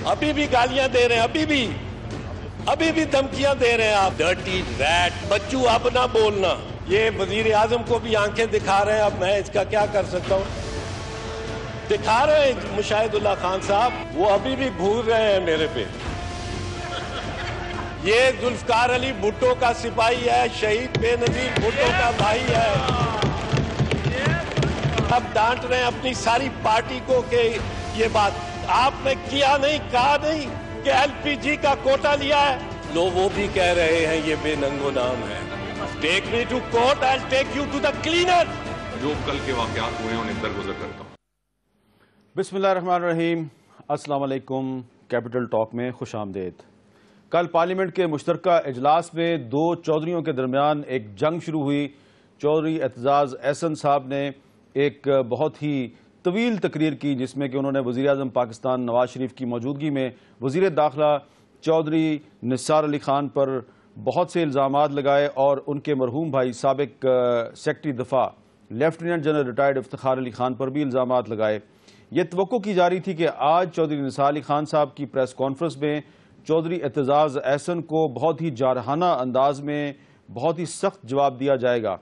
ابھی بھی گالیاں دے رہے ہیں، ابھی بھی دھمکیاں دے رہے ہیں آپ. ڈرٹی ریٹ بچو، اب نہ بولنا. یہ وزیر اعظم کو بھی آنکھیں دکھا رہے ہیں. اب میں اس کا کیا کر سکتا ہوں؟ دکھا رہے ہیں مشاہد اللہ خان صاحب، وہ ابھی بھی بھول رہے ہیں میرے پہ. یہ ذوالفقار علی بھٹو کا سپاہی ہے، شہید بے نظیر بھٹو کا بھائی ہے. اب ڈانٹ رہے ہیں اپنی ساری پارٹی کو کہ یہ بات آپ نے کیا نہیں، کہا نہیں کہ ایل پی جی کا کوٹا لیا ہے. لو وہ بھی کہہ رہے ہیں یہ بے ننگو نام ہے. Take me to court, I take you to the cleaner. جو کل کے واقعات ہوئے ہیں انہیں درگزر کرتا ہوں. بسم اللہ الرحمن الرحیم. السلام علیکم. کیپٹل ٹاک میں خوش آمدید. کل پارلیمنٹ کے مشترکہ اجلاس میں دو چودھریوں کے درمیان ایک جنگ شروع ہوئی. چودھری اعتزاز احسن صاحب نے ایک بہت ہی طویل تقریر کی جس میں کہ انہوں نے وزیر اعظم پاکستان نواز شریف کی موجودگی میں وزیر داخلہ چودھری نثار علی خان پر بہت سے الزامات لگائے اور ان کے مرحوم بھائی سابق سیکرٹری دفاع lieutenant general retired Iftikhar Ali Khan پر بھی الزامات لگائے. یہ توقع کی جا رہی تھی کہ آج چودھری نثار علی خان صاحب کی پریس کانفرنس میں چودھری اعتزاز احسن کو بہت ہی جارحانہ انداز میں بہت ہی سخت جواب دیا جائے گا،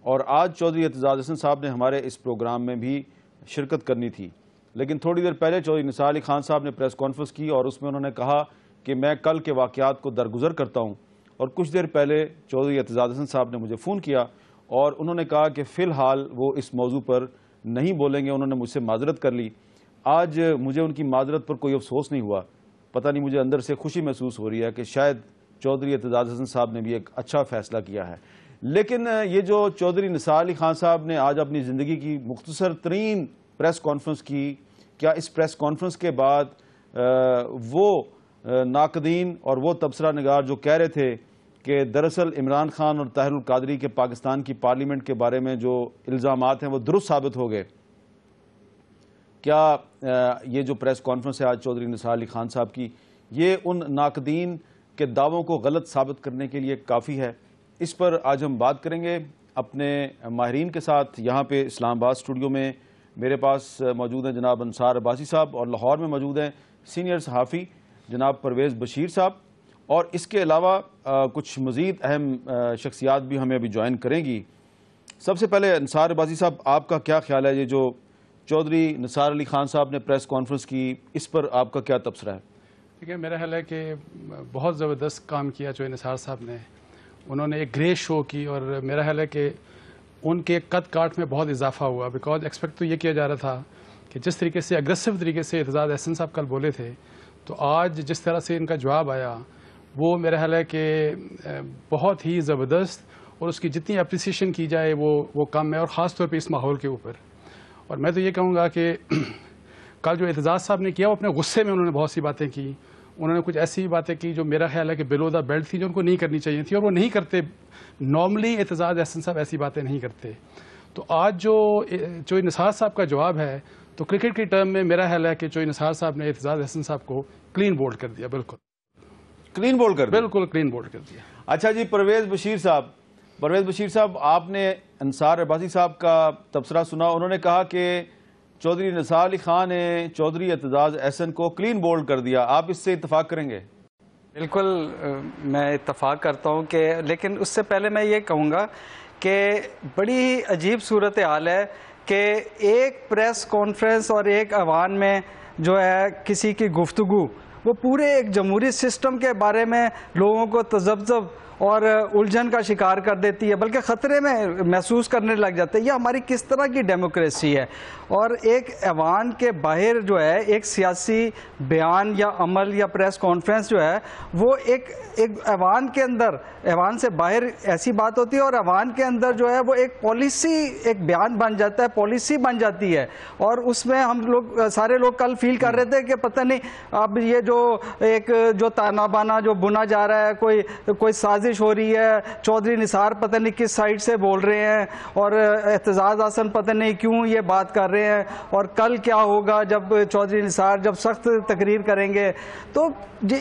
اور آج چودھری اعتزاز احسن صاحب نے ہمارے اس پروگرام میں بھی شرکت کرنی تھی. لیکن تھوڑی دیر پہلے چودھری نثار علی خان صاحب نے پریس کانفرنس کی اور اس میں انہوں نے کہا کہ میں کل کے واقعات کو درگزر کرتا ہوں. اور کچھ دیر پہلے چودھری اعتزاز احسن صاحب نے مجھے فون کیا اور انہوں نے کہا کہ فی الحال وہ اس موضوع پر نہیں بولیں گے. انہوں نے مجھ سے معذرت کر لی. آج مجھے ان کی معذرت پر کوئی افسوس نہیں ہوا. پتہ نہیں، مجھے اندر سے خوشی محسوس ہو رہی ہے کہ شاید چودھری اعتزاز احسن صاحب نے بھی ایک اچھا فیصلہ کیا ہے. لیکن یہ جو چودھری نثار علی خان صاحب نے آج اپنی زندگی کی مختصر ترین پریس کانفرنس کی، کیا اس پریس کانفرنس کے بعد وہ ناقدین اور وہ تبصرہ نگار جو کہہ رہے تھے کہ دراصل عمران خان اور طاہر القادری کے پاکستان کی پارلیمنٹ کے بارے میں جو الزامات ہیں وہ درست ثابت ہو گئے، کیا یہ جو پریس کانفرنس ہے آج چودھری نثار علی خان صاحب کی، یہ ان ناقدین کے دعووں کو غلط ثابت کرنے کے لیے کافی ہے؟ اس پر آج ہم بات کریں گے اپنے ماہرین کے ساتھ. یہاں پہ اسلام آباد اسٹوڈیو میں میرے پاس موجود ہیں جناب انصار عباسی صاحب، اور لاہور میں موجود ہیں سینئر صحافی جناب پرویز بشیر صاحب، اور اس کے علاوہ کچھ مزید اہم شخصیات بھی ہمیں ابھی جوائن کریں گی. سب سے پہلے انصار عباسی صاحب، آپ کا کیا خیال ہے یہ جو چودھری نثار علی خان صاحب نے پریس کانفرنس کی، اس پر آپ کا کیا تبصرہ ہے؟ دیکھیے، میرا خیال ہے کہ بہت زبردست کام کیا چودھری نثار صاحب نے. انہوں نے ایک گریس شو کی اور میرا خیال ہے کہ ان کے قد کاٹ میں بہت اضافہ ہوا، بیکاز ایکسپیکٹ تو یہ کیا جا رہا تھا کہ جس طریقے سے اگریسو طریقے سے اعتزاز احسن صاحب کل بولے تھے، تو آج جس طرح سے ان کا جواب آیا وہ میرا خیال ہے کہ بہت ہی زبردست، اور اس کی جتنی اپریسیشن کی جائے وہ کم ہے، اور خاص طور پہ اس ماحول کے اوپر. اور میں تو یہ کہوں گا کہ کل جو اعتزاز صاحب نے کیا وہ اپنے غصے میں انہوں نے بہت سی باتیں کی. انہوں نے کچھ ایسی باتیں کی جو میرا خیال ہے کہ بلو دا بیلٹ تھی، جو ان کو نہیں کرنی چاہیے تھی، اور وہ نہیں کرتے. نارملی اعتزاز احسن صاحب ایسی باتیں نہیں کرتے. تو آج جو چودھری نثار صاحب کا جواب ہے، تو کرکٹ کی ٹرم میں میرا خیال ہے کہ چودھری نثار صاحب نے اعتزاز احسن صاحب کو کلین بولڈ کر دیا. بالکل کلین بولڈ کر دیا، بالکل کلین بولڈ کر دیا. اچھا جی، پرویز بشیر صاحب، آپ نے انصار عباسی صاحب کا تبصرہ سنا. انہوں نے کہا کہ چودھری نثار علی خان نے چودھری اعتزاز احسن کو کلین بولڈ کر دیا. آپ اس سے اتفاق کریں گے؟ بالکل میں اتفاق کرتا ہوں کہ، لیکن اس سے پہلے میں یہ کہوں گا کہ بڑی ہی عجیب صورتحال ہے کہ ایک پریس کانفرنس اور ایک ایوان میں جو ہے کسی کی گفتگو وہ پورے ایک جمہوری سسٹم کے بارے میں لوگوں کو تذبذب اور الجھن کا شکار کر دیتی ہے، بلکہ خطرے میں محسوس کرنے لگ جاتے ہیں. یہ ہماری کس طرح کی ڈیموکریسی ہے؟ اور ایک ایوان کے باہر جو ہے ایک سیاسی بیان یا عمل یا پریس کانفرنس جو ہے وہ ایک ایوان کے اندر، ایوان سے باہر ایسی بات ہوتی ہے، اور ایوان کے اندر جو ہے وہ ایک پالیسی، ایک بیان بن جاتا ہے، پالیسی بن جاتی ہے. اور اس میں ہم لوگ سارے لوگ کل فیل کر رہے تھے کہ پتہ نہیں اب یہ جو ایک جو تانا بانا جو بنا جا رہا ہے، کوئی سازش سازش ہو رہی ہے, چودھری نثار پتہ نہیں کس سائڈ سے بول رہے ہیں, اور اعتزاز حسن پتہ نہیں کیوں یہ بات کر رہے ہیں, اور کل کیا ہوگا جب چودھری نثار جب سخت تقریر کریں گے. تو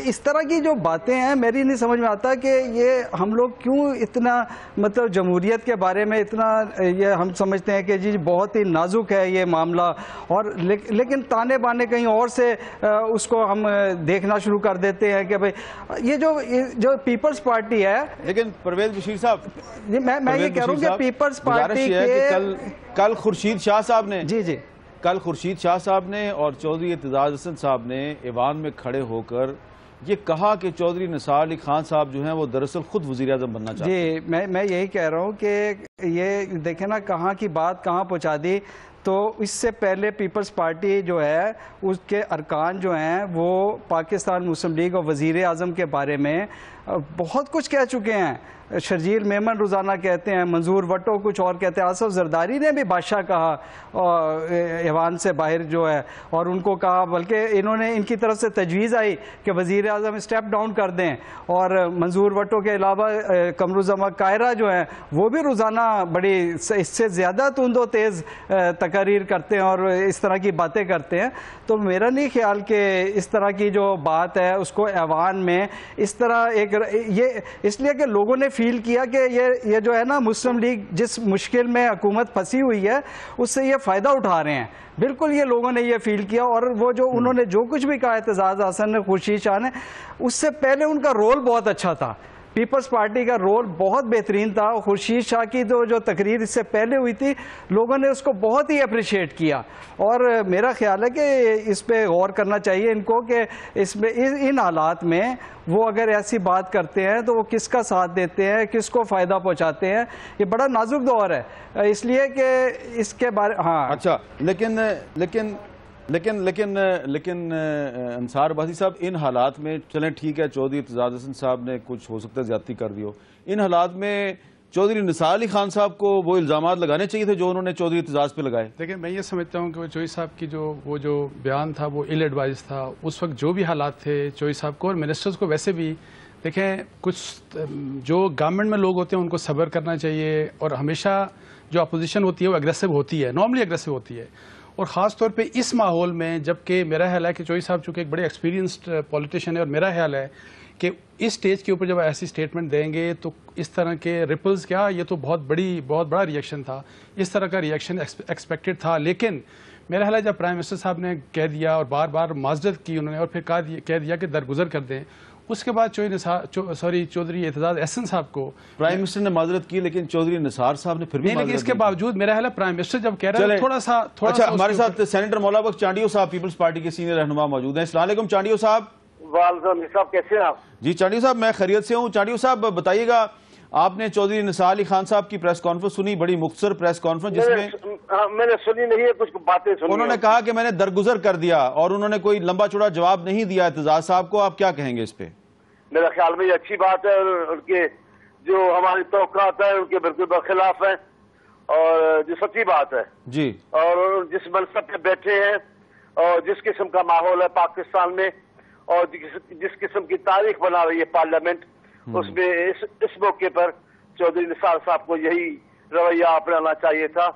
اس طرح کی جو باتیں ہیں میری نہیں سمجھ میں آتا کہ یہ ہم لوگ کیوں اتنا مطلب جمہوریت کے بارے میں اتنا یہ ہم سمجھتے ہیں کہ جی بہت ہی نازک ہے یہ معاملہ, اور لیکن تانے بانے کہیں اور سے اس کو ہم دیکھنا شروع کر دیتے ہیں کہ بھئی یہ جو پیپلز پارٹی ہے. لیکن پرویز بشیر صاحب, میں یہ کہہ رہا ہوں کہ پیپلز پارٹی کے کل خورشید شاہ صاحب نے جی کل خورشید شاہ صاحب نے اور چودھری اعتزاز حسن صاحب نے ایوان میں کھڑے ہو کر یہ کہا کہ چودھری نثار علی خان صاحب جو ہیں وہ دراصل خود وزیر اعظم بننا چاہتے ہیں. جی میں یہی کہہ رہا ہوں کہ یہ دیکھیں نا کہاں کی بات کہاں پہنچا دی. تو اس سے پہلے پیپلز پارٹی جو ہے اس کے ارکان جو ہیں وہ پاکستان مسلم لیگ اور وزیر اعظم کے بارے میں بہت کچھ کہہ چکے ہیں. شرجیل میمن روزانہ کہتے ہیں, منظور وٹو کچھ اور کہتے ہیں, آصف زرداری نے بھی بادشاہ کہا ایوان سے باہر جو ہے, اور ان کو کہا, بلکہ انہوں نے ان کی طرف سے تجویز آئی کہ وزیر اعظم اسٹیپ ڈاؤن کر دیں. اور منظور وٹو کے علاوہ قمرالزمان قاہرہ جو ہیں وہ بھی روزانہ بڑی اس سے زیادہ تند و تیز تقاریر کرتے ہیں اور اس طرح کی باتیں کرتے ہیں. تو میرا نہیں خیال کہ اس طرح کی جو بات ہے اس کو ایوان میں اس طرح ایک یہ اس لیے کہ لوگوں نے فیل کیا کہ یہ جو ہے نا مسلم لیگ جس مشکل میں حکومت پھنسی ہوئی ہے اس سے یہ فائدہ اٹھا رہے ہیں. بالکل یہ لوگوں نے یہ فیل کیا, اور وہ جو انہوں نے جو کچھ بھی کہا اعتزاز حسن نے, خورشید شاہ نے, اس سے پہلے ان کا رول بہت اچھا تھا. پیپلز پارٹی کا رول بہت بہترین تھا. خورشید شاہ کی جو تقریر اس سے پہلے ہوئی تھی لوگوں نے اس کو بہت ہی اپریشیٹ کیا, اور میرا خیال ہے کہ اس پہ غور کرنا چاہیے ان کو کہ اس میں ان حالات میں وہ اگر ایسی بات کرتے ہیں تو وہ کس کا ساتھ دیتے ہیں, کس کو فائدہ پہنچاتے ہیں. یہ بڑا نازک دور ہے, اس لیے کہ اس کے بارے اچھا لیکن انصار عباسی صاحب, ان حالات میں چلیں ٹھیک ہے چودھری اعتزاز حسن صاحب نے کچھ ہو سکتا ہے زیادتی کر دی ہو, ان حالات میں چودھری نثار علی خان صاحب کو وہ الزامات لگانے چاہیے تھے جو انہوں نے چودھری اعتزاز پہ لگائے. لیکن میں یہ سمجھتا ہوں کہ وہ چوئی صاحب کی وہ جو بیان تھا وہ ایل ایڈوائز تھا. اس وقت جو بھی حالات تھے چوئی صاحب کو اور منسٹرز کو ویسے بھی دیکھیں, کچھ جو گورنمنٹ میں لوگ ہوتے ہیں ان کو صبر کرنا چاہیے, اور ہمیشہ جو اپوزیشن ہوتی ہے وہ اگریسو ہوتی ہے, نارملی اگریسو ہوتی ہے, اور خاص طور پہ اس ماحول میں جبکہ میرا خیال ہے کہ چوئی صاحب چونکہ ایک بڑے ایکسپیرینسڈ پولیٹیشین ہے, اور میرا خیال ہے کہ اس سٹیج کے اوپر جب ایسی سٹیٹمنٹ دیں گے تو اس طرح کے ریپلز کیا, یہ تو بہت بڑا ریئیکشن تھا, اس طرح کا ریئیکشن ایکسپیکٹڈ تھا. لیکن میرا خیال ہے جب پرائم منسٹر صاحب نے کہہ دیا اور بار بار معذرت کی انہوں نے, اور پھر کہہ دیا کہ درگزر کر دیں, اس کے بعد چودھری اعتزاز احسن صاحب کو پرائم منسٹر نے معذرت کی, لیکن چودھری نثار صاحب نے پھر بھی لیکن اس کے باوجود میرا خیال ہے پرائم منسٹر جب کہہ رہا ہے تھوڑا سا اچھا, ہمارے ساتھ سینیٹر مولا بخش چانڈیو صاحب پیپلز پارٹی کے سینئر رہنما موجود ہیں. السلام علیکم چانڈیو صاحب. وعلیکم صاحب, کیسے ہیں آپ؟ جی چانڈیو صاحب میں خیریت سے ہوں. چانڈیو صاحب بتائیے گا, آپ نے چودھری نثار علی خان صاحب کی پریس کانفرنس سنی, بڑی مختصر پریس کانفرنس جس میں نے سنی نہیں ہے, کچھ باتیں سنی. انہوں نے کہا کہ میں نے درگزر کر دیا, اور انہوں نے کوئی لمبا چوڑا جواب نہیں دیا اعتزاز صاحب کو. آپ کیا کہیں گے اس پہ؟ میرا خیال میں یہ اچھی بات ہے, اور ان کے جو ہماری توقعات ہیں ان کے بالکل برخلاف ہیں, اور جو سچی بات ہے جی, اور جس منصب پہ بیٹھے ہیں اور جس قسم کا ماحول ہے پاکستان میں, اور جس قسم کی تاریخ بنا رہی ہے پارلیمنٹ, اس میں اس موقع پر چودھری نثار صاحب کو یہی رویہ اپنانا چاہیے تھا.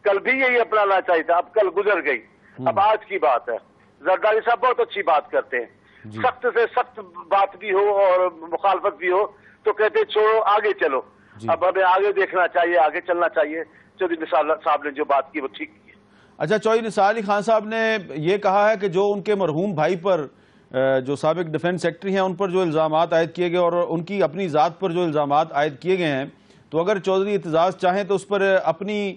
کل بھی یہی اپنانا چاہیے تھا, اب کل گزر گئی, اب آج کی بات ہے. زرداری صاحب بہت اچھی بات کرتے ہیں, سخت سے سخت بات بھی ہو اور مخالفت بھی ہو تو کہتے چھوڑو آگے چلو. اب ہمیں آگے دیکھنا چاہیے, آگے چلنا چاہیے. چودھری نثار صاحب نے جو بات کی وہ ٹھیک کی. اچھا, چودھری نثار علی خان صاحب نے یہ کہا ہے کہ جو ان کے مرحوم بھائی پر جو سابق ڈیفنس سیکرٹری ہیں ان پر جو الزامات عائد کیے گئے اور ان کی اپنی ذات پر جو الزامات عائد کیے گئے ہیں, تو اگر چودھری اعتزاز چاہیں تو اس پر اپنی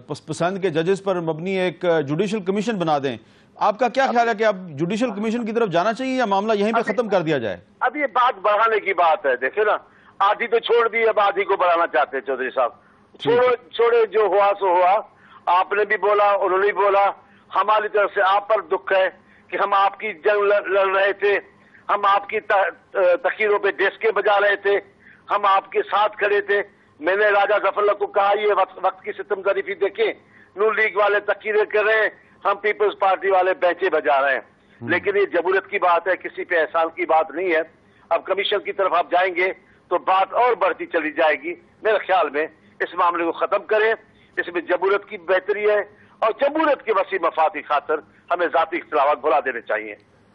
پسند کے ججز پر مبنی ایک جوڈیشل کمیشن بنا دیں. آپ کا کیا خیال ہے کہ اب جوڈیشل کمیشن کی طرف جانا چاہیے یا معاملہ یہیں پہ ختم کر دیا جائے؟ اب یہ بات بڑھانے کی بات ہے, دیکھیں نا, آدھی تو چھوڑ دی, اب آدھی کو بڑھانا چاہتے ہیں. چودھری صاحب چھوڑے, جو ہوا سو ہوا. آپ نے بھی بولا, انہوں نے بھی بولا. ہماری طرف سے آپ پر دکھ ہے کہ ہم آپ کی جنگ لڑ رہے تھے, ہم آپ کی تقریروں پہ ڈیسکیں بجا رہے تھے, ہم آپ کے ساتھ کھڑے تھے. میں نے راجہ ظفر اللہ کو کہا یہ وقت کی ستم ظریفی دیکھیں, نون لیگ والے تقریریں کر رہے ہیں, ہم پیپلز پارٹی والے بینچیں بجا رہے ہیں. لیکن یہ جمہوریت کی بات ہے, کسی پہ احسان کی بات نہیں ہے. اب کمیشن کی طرف آپ جائیں گے تو بات اور بڑھتی چلی جائے گی. میرے خیال میں اس معاملے کو ختم کریں. اس میں جمہوریت کی بہتری ہے اور جمہوریت کے وسیع مفاد کی خاطر ہمیں ذاتی اختلافات بھلا دینے چاہیے.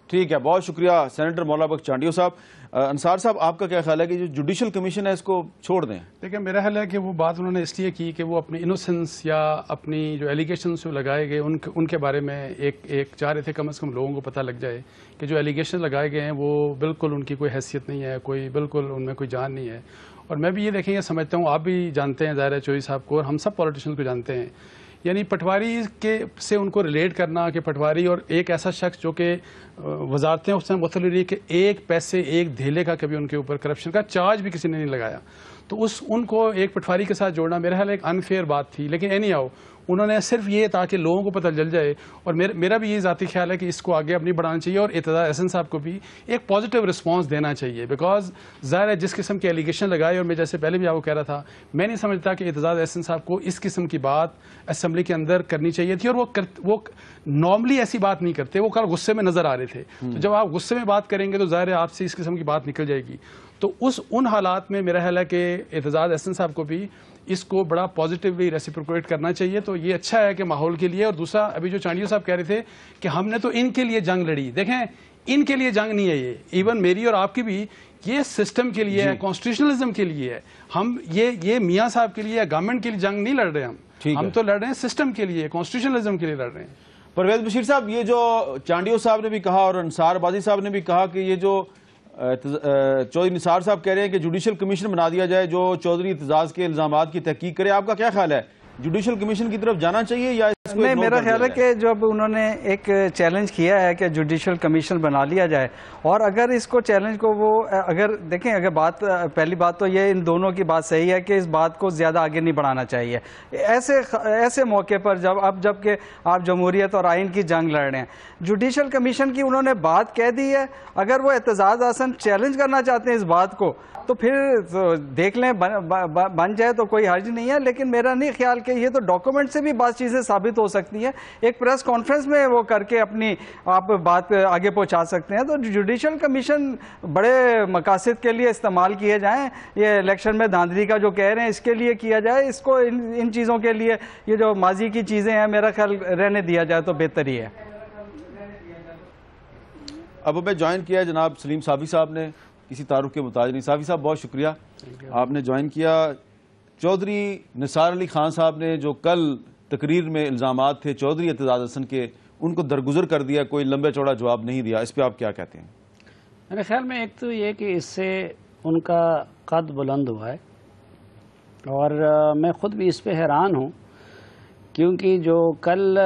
ٹھیک ہے، بہت شکریہ سینیٹر مولا بخش چانڈیو صاحب. انصار صاحب، آپ کا کیا خیال ہے کہ جو جوڈیشل کمیشن ہے اس کو چھوڑ دیں؟ دیکھیں، میرا خیال ہے کہ وہ بات انہوں نے اس لیے کی کہ وہ اپنی انوسنس یا اپنی جو ایلیگیشنز لگائے گئے ان کے بارے میں ایک چاہ رہے تھے کم از کم لوگوں کو پتہ لگ جائے کہ جو ایلیگیشن لگائے گئے ہیں وہ بالکل ان کی کوئی حیثیت نہیں ہے، کوئی بالکل ان میں کوئی جان نہیں ہے. اور میں بھی یہ دیکھیں یہ سمجھتا ہوں، آپ بھی جانتے ہیں ظاہر ہے چودھری صاحب کو، اور ہم سب پولیٹیشنز کو جانتے ہیں، یعنی پٹواری کے سے ان کو ریلیٹ کرنا کہ پٹواری اور ایک ایسا شخص جو کہ وزارتیں اس میں مطلع رہی کہ ایک پیسے ایک دھیلے کا کبھی ان کے اوپر کرپشن کا چارج بھی کسی نے نہیں لگایا، تو ان کو ایک پٹواری کے ساتھ جوڑنا میرا خیال ایک انفیئر بات تھی. لیکن اینی ہاؤ انہوں نے صرف یہ تاکہ لوگوں کو پتہ چل جائے، اور میرا بھی یہ ذاتی خیال ہے کہ اس کو آگے اپنی بڑھانا چاہیے اور اعتزاز احسن صاحب کو بھی ایک پازیٹیو رسپانس دینا چاہیے. بیکاز ظاہر ہے جس قسم کے ایلیگیشن لگائے، اور میں جیسے پہلے بھی آپ کو کہہ رہا تھا، میں نہیں سمجھتا کہ اعتزاز احسن صاحب کو اس قسم کی بات اسمبلی کے اندر کرنی چاہیے تھی، اور وہ نارملی ایسی بات نہیں کرتے، وہ کل غصے میں نظر آ رہے تھے. تو جب آپ غصے میں بات کریں گے تو ظاہر ہے آپ سے اس قسم کی بات نکل جائے گی. تو ان حالات میں میرا خیال ہے کہ اعتزاز احسن صاحب کو بھی اس کو بڑا پازیٹیولی ریسیپروکیٹ کرنا چاہیے. تو یہ اچھا ہے کہ ماحول کے لیے. اور دوسرا، ابھی جو چانڈیو صاحب کہہ رہے تھے کہ ہم نے تو ان کے لیے جنگ لڑی، دیکھیں ان کے لیے جنگ نہیں ہے یہ، ایون میری اور آپ کی بھی، یہ سسٹم کے لیے ہے، کانسٹیٹیوشنلزم کے لیے ہے. ہم یہ میاں صاحب کے لیے، گورنمنٹ کے لیے جنگ نہیں لڑ رہے، ہم تو لڑ رہے ہیں سسٹم کے لیے، کانسٹیٹیوشنلزم کے لیے لڑ رہے ہیں. پرویز بشیر صاحب، یہ جو چانڈیو صاحب نے بھی کہا اور انصار بازی صاحب نے بھی کہا کہ یہ جو چودھری نثار صاحب کہہ رہے ہیں کہ جوڈیشل کمیشن بنا دیا جائے جو چودھری اعتزاز کے الزامات کی تحقیق کرے، آپ کا کیا خیال ہے؟ جوڈیشل کمیشن کی طرف جانا چاہیے یا اس کو؟ نہیں، میرا خیال ہے کہ جب انہوں نے ایک چیلنج کیا ہے کہ جوڈیشل کمیشن بنا لیا جائے، اور اگر اس کو چیلنج کو وہ اگر دیکھیں، اگر بات پہلی بات تو یہ ان دونوں کی بات صحیح ہے کہ اس بات کو زیادہ آگے نہیں بڑھانا چاہیے ایسے موقع پر جب کہ آپ جمہوریت اور آئین کی جنگ لڑ رہے ہیں. جوڈیشل کمیشن کی انہوں نے بات کہہ دی ہے، اگر وہ اعتزاز احسن چیلنج کرنا چاہتے ہیں اس بات کو تو پھر دیکھ لیں، بن جائے تو کوئی حرج نہیں ہے. لیکن میرا نہیں خیال کہ یہ تو ڈاکومنٹ سے بھی بعض چیزیں ثابت ہو سکتی ہیں، ایک پریس کانفرنس میں وہ کر کے اپنی آپ بات آگے پہنچا سکتے ہیں. تو جوڈیشل کمیشن بڑے مقاصد کے لیے استعمال کیے جائیں، یہ الیکشن میں دھاندلی کا جو کہہ رہے ہیں اس کے لیے کیا جائے، اس کو ان چیزوں کے لیے یہ جو ماضی کی چیزیں ہیں میرا خیال رہنے دیا جائے تو بہتر ہی ہے. اب ہمیں جوائن کیا ہے جناب سلیم صافی صاحب نے، کسی تعارف کے محتاج نہیں. صافی صاحب بہت شکریہ، آپ نے جوائن کیا. چودھری نثار علی خان صاحب نے جو کل تقریر میں الزامات تھے چودھری اعتزاز احسن کے، ان کو درگزر کر دیا، کوئی لمبے چوڑا جواب نہیں دیا. اس پہ آپ کیا کہتے ہیں؟ میرے خیال میں ایک تو یہ کہ اس سے ان کا قد بلند ہوا ہے، اور میں خود بھی اس پہ حیران ہوں، کیونکہ جو کل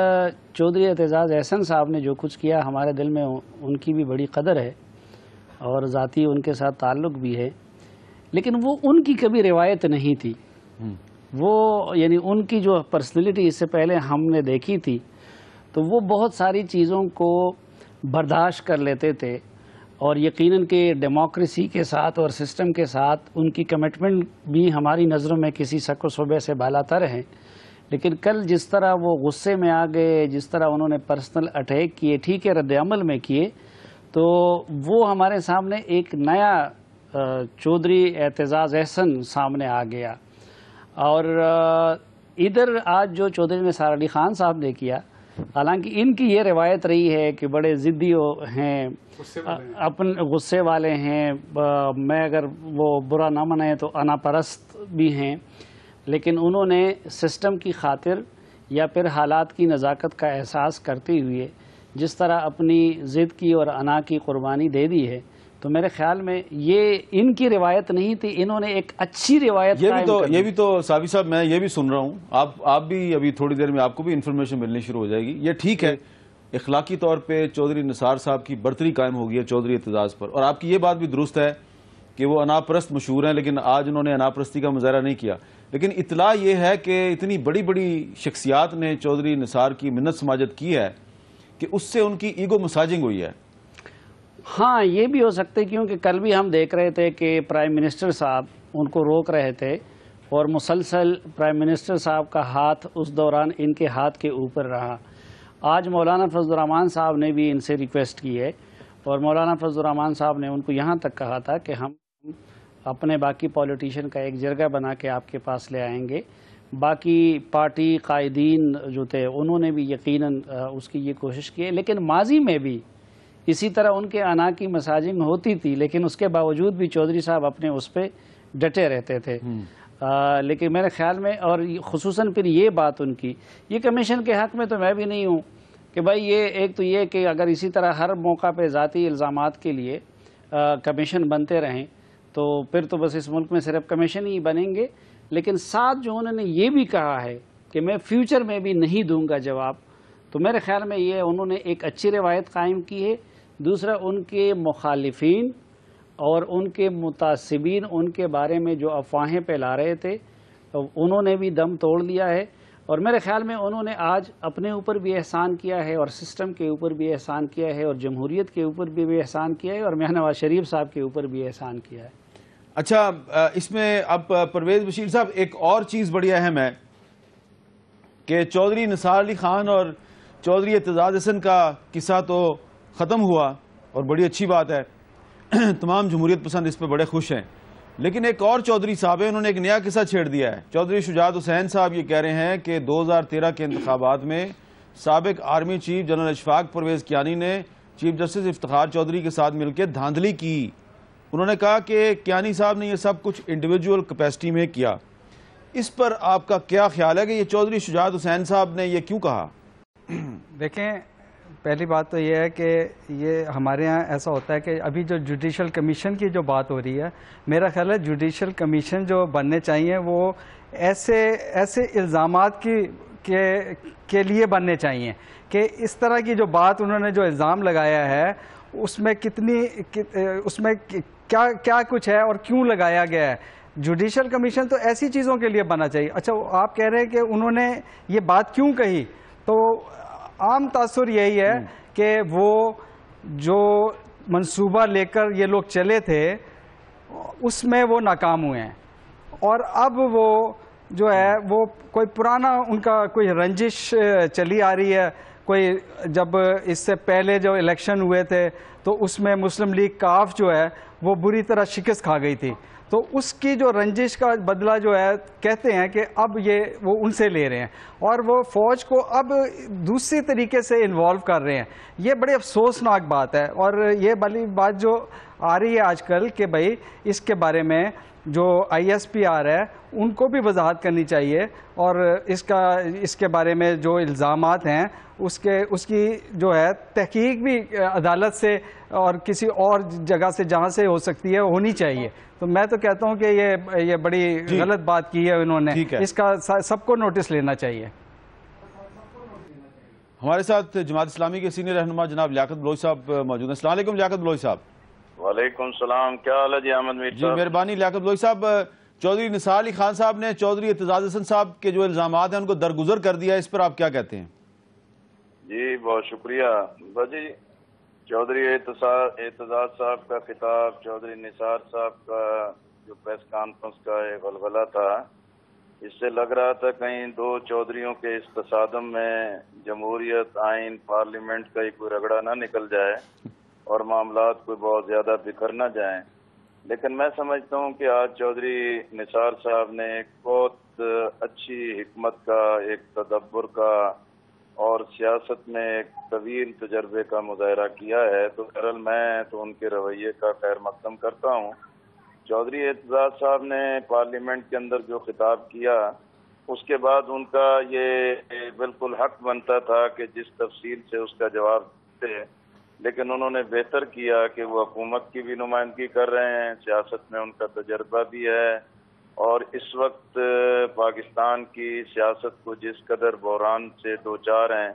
چودھری اعتزاز احسن صاحب نے جو کچھ کیا ہمارے دل میں ان کی بھی بڑی قدر ہے اور ذاتی ان کے ساتھ تعلق بھی ہے، لیکن وہ ان کی کبھی روایت نہیں تھی. وہ یعنی ان کی جو پرسنالٹی اس سے پہلے ہم نے دیکھی تھی تو وہ بہت ساری چیزوں کو برداشت کر لیتے تھے، اور یقیناً کہ ڈیموکریسی کے ساتھ اور سسٹم کے ساتھ ان کی کمٹمنٹ بھی ہماری نظروں میں کسی شک و شبے سے بالاتر ہے. لیکن کل جس طرح وہ غصے میں آ گئے، جس طرح انہوں نے پرسنل اٹیک کیے، ٹھیک ہے رد عمل میں کیے، تو وہ ہمارے سامنے ایک نیا چودھری اعتزاز احسن سامنے آ گیا. اور ادھر آج جو چودھری نثار علی خان صاحب نے کیا، حالانکہ ان کی یہ روایت رہی ہے کہ بڑے ضدی ہیں، غصے والے ہیں، میں اگر وہ برا نہ منائے تو انا پرست بھی ہیں، لیکن انہوں نے سسٹم کی خاطر یا پھر حالات کی نزاکت کا احساس کرتے ہوئے جس طرح اپنی ضد کی اور انا کی قربانی دے دی ہے، تو میرے خیال میں یہ ان کی روایت نہیں تھی، انہوں نے ایک اچھی روایت یہ بھی تو صافی صاحب میں یہ بھی سن رہا ہوں، آپ بھی ابھی تھوڑی دیر میں آپ کو بھی انفارمیشن ملنی شروع ہو جائے گی. یہ ٹھیک ہے، اخلاقی طور پہ چودھری نثار صاحب کی برتری قائم ہو گئی ہے چودھری اعتزاز پر، اور آپ کی یہ بات بھی درست ہے کہ وہ انا پرست مشہور ہیں، لیکن آج انہوں نے انا پرستی کا مظاہرہ نہیں کیا. لیکن اطلاع یہ ہے کہ اتنی بڑی بڑی شخصیات نے چودھری نثار کی منت سماجت کی ہے کہ اس سے ان کی ایگو مساجنگ ہوئی ہے. ہاں یہ بھی ہو سکتا ہے، کیونکہ کل بھی ہم دیکھ رہے تھے کہ پرائم منسٹر صاحب ان کو روک رہے تھے، اور مسلسل پرائم منسٹر صاحب کا ہاتھ اس دوران ان کے ہاتھ کے اوپر رہا. آج مولانا فضل الرحمان صاحب نے بھی ان سے ریکویسٹ کی ہے، اور مولانا فضل الرحمان صاحب نے ان کو یہاں تک کہا تھا کہ ہم اپنے باقی پولیٹیشین کا ایک جرگہ بنا کے آپ کے پاس لے آئیں گے. باقی پارٹی قائدین جو تھے انہوں نے بھی یقیناً اس کی یہ کوشش کی ہے، لیکن ماضی میں بھی اسی طرح ان کے انا کی مساجنگ ہوتی تھی، لیکن اس کے باوجود بھی چودھری صاحب اپنے اس پہ ڈٹے رہتے تھے. لیکن میرے خیال میں، اور خصوصاً پھر یہ بات ان کی، یہ کمیشن کے حق میں تو میں بھی نہیں ہوں کہ بھائی یہ ایک تو یہ کہ اگر اسی طرح ہر موقع پہ ذاتی الزامات کے لیے کمیشن بنتے رہیں تو پھر تو بس اس ملک میں صرف کمیشن ہی بنیں گے. لیکن ساتھ جو انہوں نے یہ بھی کہا ہے کہ میں فیوچر میں بھی نہیں دوں گا جواب، تو میرے خیال میں یہ انہوں نے ایک اچھی روایت قائم کی ہے. دوسرا، ان کے مخالفین اور ان کے متعصبین ان کے بارے میں جو افواہیں پھیلا رہے تھے انہوں نے بھی دم توڑ لیا ہے. اور میرے خیال میں انہوں نے آج اپنے اوپر بھی احسان کیا ہے اور سسٹم کے اوپر بھی احسان کیا ہے اور جمہوریت کے اوپر بھی احسان کیا ہے اور میاں نواز شریف صاحب کے اوپر بھی احسان کیا ہے. اچھا، اس میں اب پرویز بشیر صاحب ایک اور چیز بڑی اہم ہے کہ چودھری نثار علی خان اور چودھری اعتزاز حسن کا قصہ تو ختم ہوا اور بڑی اچھی بات ہے، تمام جمہوریت پسند اس پہ بڑے خوش ہیں. لیکن ایک اور چودھری صاحب ہیں، انہوں نے ایک نیا قصہ چھیڑ دیا ہے. چودھری شجاعت حسین صاحب یہ کہہ رہے ہیں کہ 2013 کے انتخابات میں سابق army chief general Ashfaq Parvez Kayani نے چیف جسٹس افتخار چودھری کے ساتھ مل کے دھاندلی کی. انہوں نے کہا کہ کیانی صاحب نے یہ سب کچھ انڈیویجول کیپیسٹی میں کیا. اس پر آپ کا کیا خیال ہے کہ یہ چودھری شجاعت حسین صاحب نے یہ کیوں کہا؟ دیکھیں، پہلی بات تو یہ ہے کہ یہ ہمارے ہاں ایسا ہوتا ہے کہ ابھی جو جوڈیشل کمیشن کی جو بات ہو رہی ہے، میرا خیال ہے جوڈیشل کمیشن جو بننے چاہیے وہ ایسے الزامات کے لیے بننے چاہیے کہ اس طرح کی جو بات انہوں نے جو الزام لگایا ہے اس میں کیا کچھ ہے اور کیوں لگایا گیا ہے. جوڈیشل کمیشن تو ایسی چیزوں کے لیے بننا چاہیے. اچھا، آپ کہہ رہے ہیں کہ انہوں نے یہ بات کیوں کہی، تو عام تاثر یہی ہے کہ وہ جو منصوبہ لے کر یہ لوگ چلے تھے اس میں وہ ناکام ہوئے ہیں، اور اب وہ جو ہے وہ کوئی پرانا ان کا کوئی رنجش چلی آ رہی ہے. کوئی جب اس سے پہلے جو الیکشن ہوئے تھے تو اس میں مسلم لیگ کاف جو ہے وہ بری طرح شکست کھا گئی تھی، تو اس کی جو رنجش کا بدلہ جو ہے کہتے ہیں کہ اب یہ وہ ان سے لے رہے ہیں اور وہ فوج کو اب دوسری طریقے سے انوالو کر رہے ہیں. یہ بڑی افسوسناک بات ہے، اور یہ والی بات جو آ رہی ہے آج کل کہ بھائی اس کے بارے میں جو آئی ایس پی آر ہے ان کو بھی وضاحت کرنی چاہیے، اور اس کے بارے میں جو الزامات ہیں اس کی جو ہے تحقیق بھی عدالت سے اور کسی اور جگہ سے جہاں سے ہو سکتی ہے ہونی چاہیے. تو میں تو کہتا ہوں کہ یہ بڑی غلط بات کی ہے انہوں نے، اس کا سب کو نوٹس لینا چاہیے. ہمارے ساتھ جماعت اسلامی کے سینئر رہنما جناب لیاقت بلوچ صاحب موجود ہیں. السلام علیکم لیاقت بلوچ صاحب. وعلیکم السلام، کیا حال ہے جی احمد میر جی مہربانی. لیاقت بلوچ صاحب، چودھری نثار علی خان صاحب نے چودھری اعتزاز حسن صاحب کے جو الزامات ہیں ان کو درگزر کر دیا، اس پر آپ کیا کہتے ہیں؟ جی بہت شکریہ. جی چودھری اعتزاز صاحب کا خطاب، چودھری نثار صاحب کا جو پریس کانفرنس کا ایک غلغلہ تھا، اس سے لگ رہا تھا کہیں دو چودھریوں کے اس تصادم میں جمہوریت، آئین، پارلیمنٹ کا ہی کوئی رگڑا نہ نکل جائے اور معاملات کوئی بہت زیادہ بکھر نہ جائیں. لیکن میں سمجھتا ہوں کہ آج چودھری نثار صاحب نے ایک بہت اچھی حکمت کا، ایک تدبر کا اور سیاست میں ایک طویل تجربے کا مظاہرہ کیا ہے. تو بہرحال میں تو ان کے رویے کا خیر مقدم کرتا ہوں. چودھری اعتزاز صاحب نے پارلیمنٹ کے اندر جو خطاب کیا اس کے بعد ان کا یہ بالکل حق بنتا تھا کہ جس تفصیل سے اس کا جواب دے، لیکن انہوں نے بہتر کیا کہ وہ حکومت کی بھی نمائندگی کر رہے ہیں، سیاست میں ان کا تجربہ بھی ہے، اور اس وقت پاکستان کی سیاست کو جس قدر بحران سے دوچار ہیں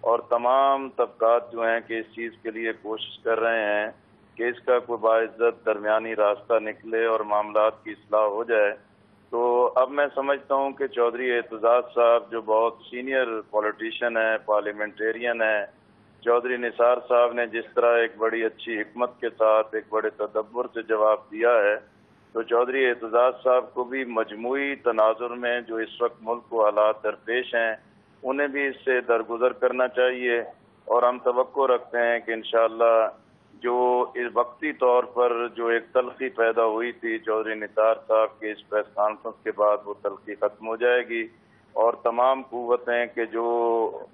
اور تمام طبقات جو ہیں کہ اس چیز کے لیے کوشش کر رہے ہیں کہ اس کا کوئی باعزت درمیانی راستہ نکلے اور معاملات کی اصلاح ہو جائے. تو اب میں سمجھتا ہوں کہ چودھری اعتزاز صاحب جو بہت سینئر پولیٹیشین ہیں، پارلیمنٹیرین ہیں، چودھری نثار صاحب نے جس طرح ایک بڑی اچھی حکمت کے ساتھ ایک بڑے تدبر سے جواب دیا ہے، تو چودھری اعتزاز صاحب کو بھی مجموعی تناظر میں جو اس وقت ملک کو حالات درپیش ہیں انہیں بھی اس سے درگزر کرنا چاہیے. اور ہم توقع رکھتے ہیں کہ انشاءاللہ جو اس وقتی طور پر جو ایک تلخی پیدا ہوئی تھی چودھری نثار صاحب کے اس پریس کانفرنس کے بعد، وہ تلخی ختم ہو جائے گی، اور تمام قوتیں کہ جو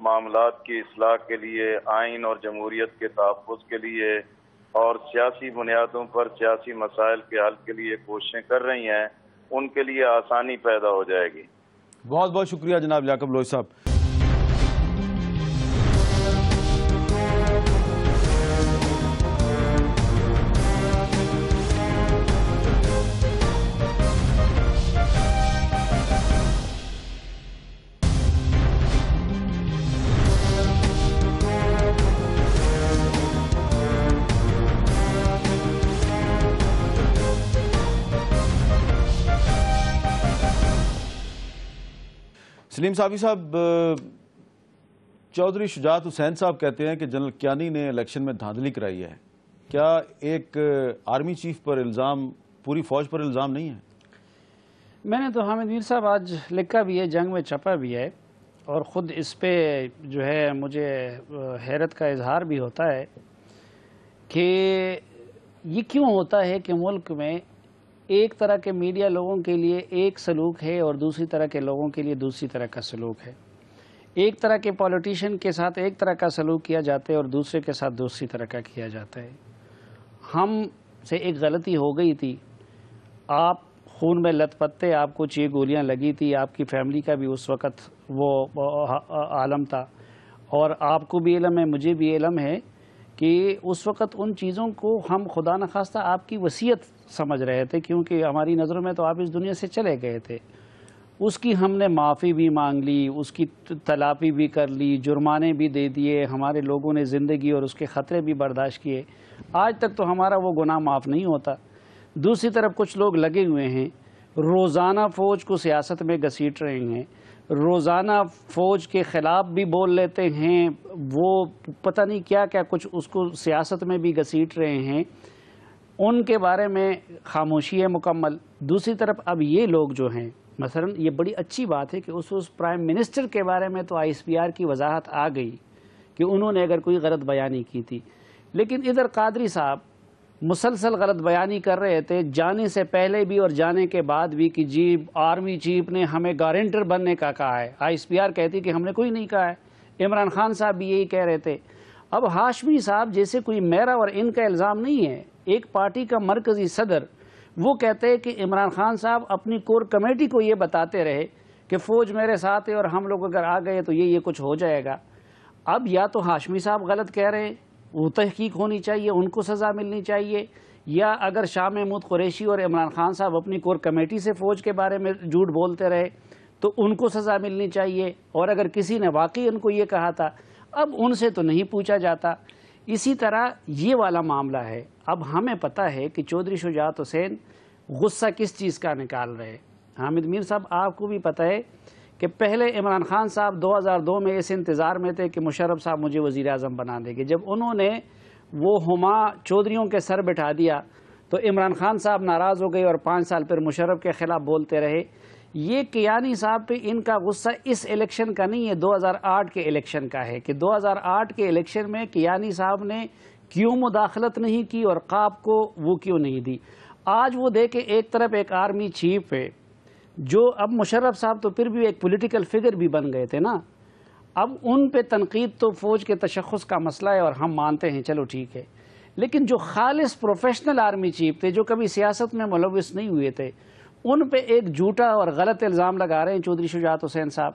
معاملات کی اصلاح کے لیے، آئین اور جمہوریت کے تحفظ کے لیے اور سیاسی بنیادوں پر سیاسی مسائل کے حل کے لیے کوششیں کر رہی ہیں، ان کے لیے آسانی پیدا ہو جائے گی۔ بہت بہت شکریہ جناب یعقوب لوئی صاحب۔ سلیم صافی صاحب، چودھری شجاعت حسین صاحب کہتے ہیں کہ جنرل کیانی نے الیکشن میں دھاندلی کرائی ہے۔ کیا ایک آرمی چیف پر الزام، پوری فوج پر الزام نہیں ہے؟ میں نے تو حامد میر صاحب آج لکھا بھی ہے، جنگ میں چھپا بھی ہے، اور خود اس پہ جو ہے مجھے حیرت کا اظہار بھی ہوتا ہے کہ یہ کیوں ہوتا ہے کہ ملک میں ایک طرح کے میڈیا لوگوں کے لیے ایک سلوک ہے اور دوسری طرح کے لوگوں کے لیے دوسری طرح کا سلوک ہے۔ ایک طرح کے پولیٹیشین کے ساتھ ایک طرح کا سلوک کیا جاتا ہے اور دوسرے کے ساتھ دوسری طرح کا کیا جاتا ہے۔ ہم سے ایک غلطی ہو گئی تھی، آپ خون میں لت پتے، آپ کو 6 گولیاں لگی تھی، آپ کی فیملی کا بھی اس وقت وہ عالم تھا، اور آپ کو بھی علم ہے، مجھے بھی علم ہے کہ اس وقت ان چیزوں کو ہم خدا نخواستہ آپ کی وصیت سمجھ رہے تھے، کیونکہ ہماری نظروں میں تو آپ اس دنیا سے چلے گئے تھے۔ اس کی ہم نے معافی بھی مانگ لی، اس کی تلافی بھی کر لی، جرمانے بھی دے دیے، ہمارے لوگوں نے زندگی اور اس کے خطرے بھی برداشت کیے، آج تک تو ہمارا وہ گناہ معاف نہیں ہوتا۔ دوسری طرف کچھ لوگ لگے ہوئے ہیں، روزانہ فوج کو سیاست میں گھسیٹ رہے ہیں، روزانہ فوج کے خلاف بھی بول لیتے ہیں، وہ پتہ نہیں کیا کیا کچھ اس کو سیاست میں بھی گھسیٹ رہے ہیں، ان کے بارے میں خاموشی ہے مکمل۔ دوسری طرف اب یہ لوگ جو ہیں، مثلا یہ بڑی اچھی بات ہے کہ اس پرائم منسٹر کے بارے میں تو ISPR کی وضاحت آ گئی کہ انہوں نے اگر کوئی غلط بیانی کی تھی، لیکن ادھر قادری صاحب مسلسل غلط بیانی کر رہے تھے، جانے سے پہلے بھی اور جانے کے بعد بھی، کہ جی آرمی چیف نے ہمیں گارنٹر بننے کا کہا ہے۔ ISPR کہتی کہ ہم نے کوئی نہیں کہا ہے۔ عمران خان صاحب بھی یہی کہہ رہے تھے۔ اب ہاشمی صاحب جیسے کوئی میرا اور ان کا الزام نہیں ہے، ایک پارٹی کا مرکزی صدر، وہ کہتے ہیں کہ عمران خان صاحب اپنی کور کمیٹی کو یہ بتاتے رہے کہ فوج میرے ساتھ ہے اور ہم لوگ اگر آ گئے تو یہ کچھ ہو جائے گا۔ اب یا تو ہاشمی صاحب غلط کہہ رہے ہیں، وہ تحقیق ہونی چاہیے، ان کو سزا ملنی چاہیے، یا اگر شاہ محمود قریشی اور عمران خان صاحب اپنی کور کمیٹی سے فوج کے بارے میں جھوٹ بولتے رہے تو ان کو سزا ملنی چاہیے، اور اگر کسی نے واقعی ان کو یہ کہا تھا اب ان سے تو نہیں پوچھا جاتا۔ اسی طرح یہ والا معاملہ ہے۔ اب ہمیں پتہ ہے کہ چودھری شجاعت حسین غصہ کس چیز کا نکال رہے۔ حامد میر صاحب آپ کو بھی پتہ ہے کہ پہلے عمران خان صاحب 2002 میں اس انتظار میں تھے کہ مشرف صاحب مجھے وزیر اعظم بنا دیں گے۔ جب انہوں نے وہ ہما چودھریوں کے سر بٹھا دیا تو عمران خان صاحب ناراض ہو گئے اور 5 سال پھر مشرف کے خلاف بولتے رہے۔ یہ کیانی صاحب پہ ان کا غصہ اس الیکشن کا نہیں ہے، 2008 کے الیکشن کا ہے، کہ 2008 کے الیکشن میں کیانی صاحب نے کیوں مداخلت نہیں کی اور قاب کو وہ کیوں نہیں دی۔ آج وہ دیکھے ایک طرف ایک آرمی چیف ہے جو اب مشرف صاحب تو پھر بھی ایک پولیٹیکل فگر بھی بن گئے تھے نا، اب ان پہ تنقید تو فوج کے تشخص کا مسئلہ ہے اور ہم مانتے ہیں، چلو ٹھیک ہے، لیکن جو خالص پروفیشنل آرمی چیف تھے جو کبھی سیاست میں ملوث نہیں ہوئے تھے، ان پہ ایک جھوٹا اور غلط الزام لگا رہے ہیں چودھری شجاعت حسین صاحب۔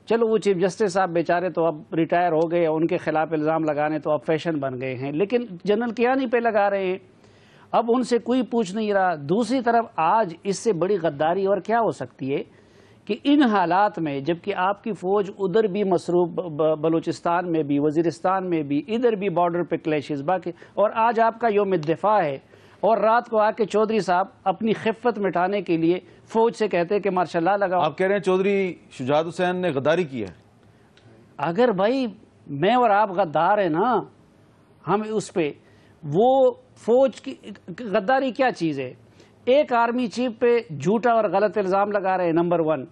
چلو وہ چیف جسٹس صاحب بیچارے تو اب ریٹائر ہو گئے، ان کے خلاف الزام لگانے تو اب فیشن بن گئے ہیں، لیکن جنرل کیانی پہ لگا رہے ہیں، اب ان سے کوئی پوچھ نہیں رہا۔ دوسری طرف آج اس سے بڑی غداری اور کیا ہو سکتی ہے کہ ان حالات میں جبکہ آپ کی فوج ادھر بھی مصروف، بلوچستان میں بھی، وزیرستان میں بھی، ادھر بھی بارڈر پہ کلیشز باقی، اور آج آپ کا یوم دفاع ہے، اور رات کو آ کے چودھری صاحب اپنی خفت مٹانے کے لیے فوج سے کہتے ہیں کہ مارشل لا لگاؤ۔ آپ کہہ رہے ہیں چودھری شجاعت حسین نے غداری کی ہے؟ اگر بھائی میں اور آپ غدار ہیں نا، ہم اس پہ وہ فوج کی غداری کیا چیز ہے؟ ایک آرمی چیف پہ جھوٹا اور غلط الزام لگا رہے ہیں، نمبر 1۔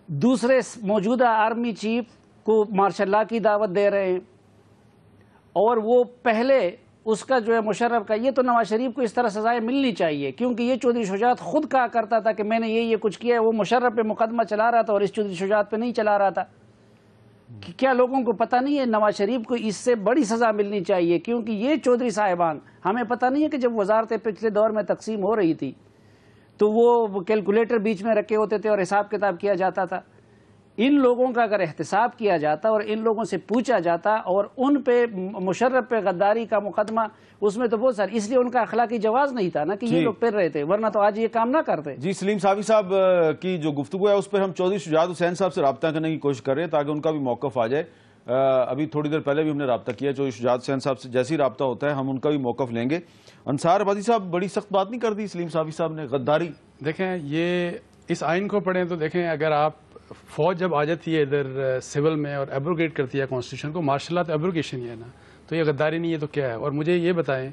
دوسرے موجودہ آرمی چیف کو مارشل لا کی دعوت دے رہے ہیں، اور وہ پہلے اس کا جو ہے مشرف کا، یہ تو نواز شریف کو اس طرح سزائیں ملنی چاہیے، کیونکہ یہ چودھری شجاعت خود کہا کرتا تھا کہ میں نے یہ کچھ کیا ہے. وہ مشرف پہ مقدمہ چلا رہا تھا اور اس چودھری شجاعت پہ نہیں چلا رہا تھا. کیا لوگوں کو پتہ نہیں ہے؟ نواز شریف کو اس سے بڑی سزا ملنی چاہیے، کیونکہ یہ چودھری صاحبان، ہمیں پتہ نہیں ہے کہ جب وزارتیں پچھلے دور میں تقسیم ہو رہی تھی تو وہ کیلکولیٹر بیچ میں رکھے ہوتے تھے اور حساب کتاب کیا جاتا تھا. ان لوگوں کا اگر احتساب کیا جاتا اور ان لوگوں سے پوچھا جاتا اور ان پہ مشرف پہ غداری کا مقدمہ، اس میں تو بہت سارے، اس لیے ان کا اخلاقی جواز نہیں تھا نا کہ یہ لوگ پھر رہے تھے، ورنہ تو آج یہ کام نہ کرتے. جی سلیم صافی صاحب کی جو گفتگو ہے اس پر ہم چودھری شجاعت حسین صاحب سے رابطہ کرنے کی کوشش کر رہے ہیں تاکہ ان کا بھی موقف آ جائے. ابھی تھوڑی دیر پہلے بھی ہم نے رابطہ کیا چودھری شجاعت حسین صاحب سے، جیسے ہی رابطہ ہوتا ہے ہم ان کا بھی موقف لیں گے. انصار آبادی صاحب بڑی سخت بات نہیں کر دی سلیم صافی صاحب نے؟ غداری. دیکھیں یہ اس آئین کو پڑھیں تو دیکھیں، اگر آپ فوج جب آ جاتی ہے ادھر سول میں اور ایبروگیٹ کرتی ہے کانسٹیٹیوشن کو، مارشل لا تو ایبروگیشن ہی ہے نا، تو یہ غداری نہیں ہے تو کیا ہے؟ اور مجھے یہ بتائیں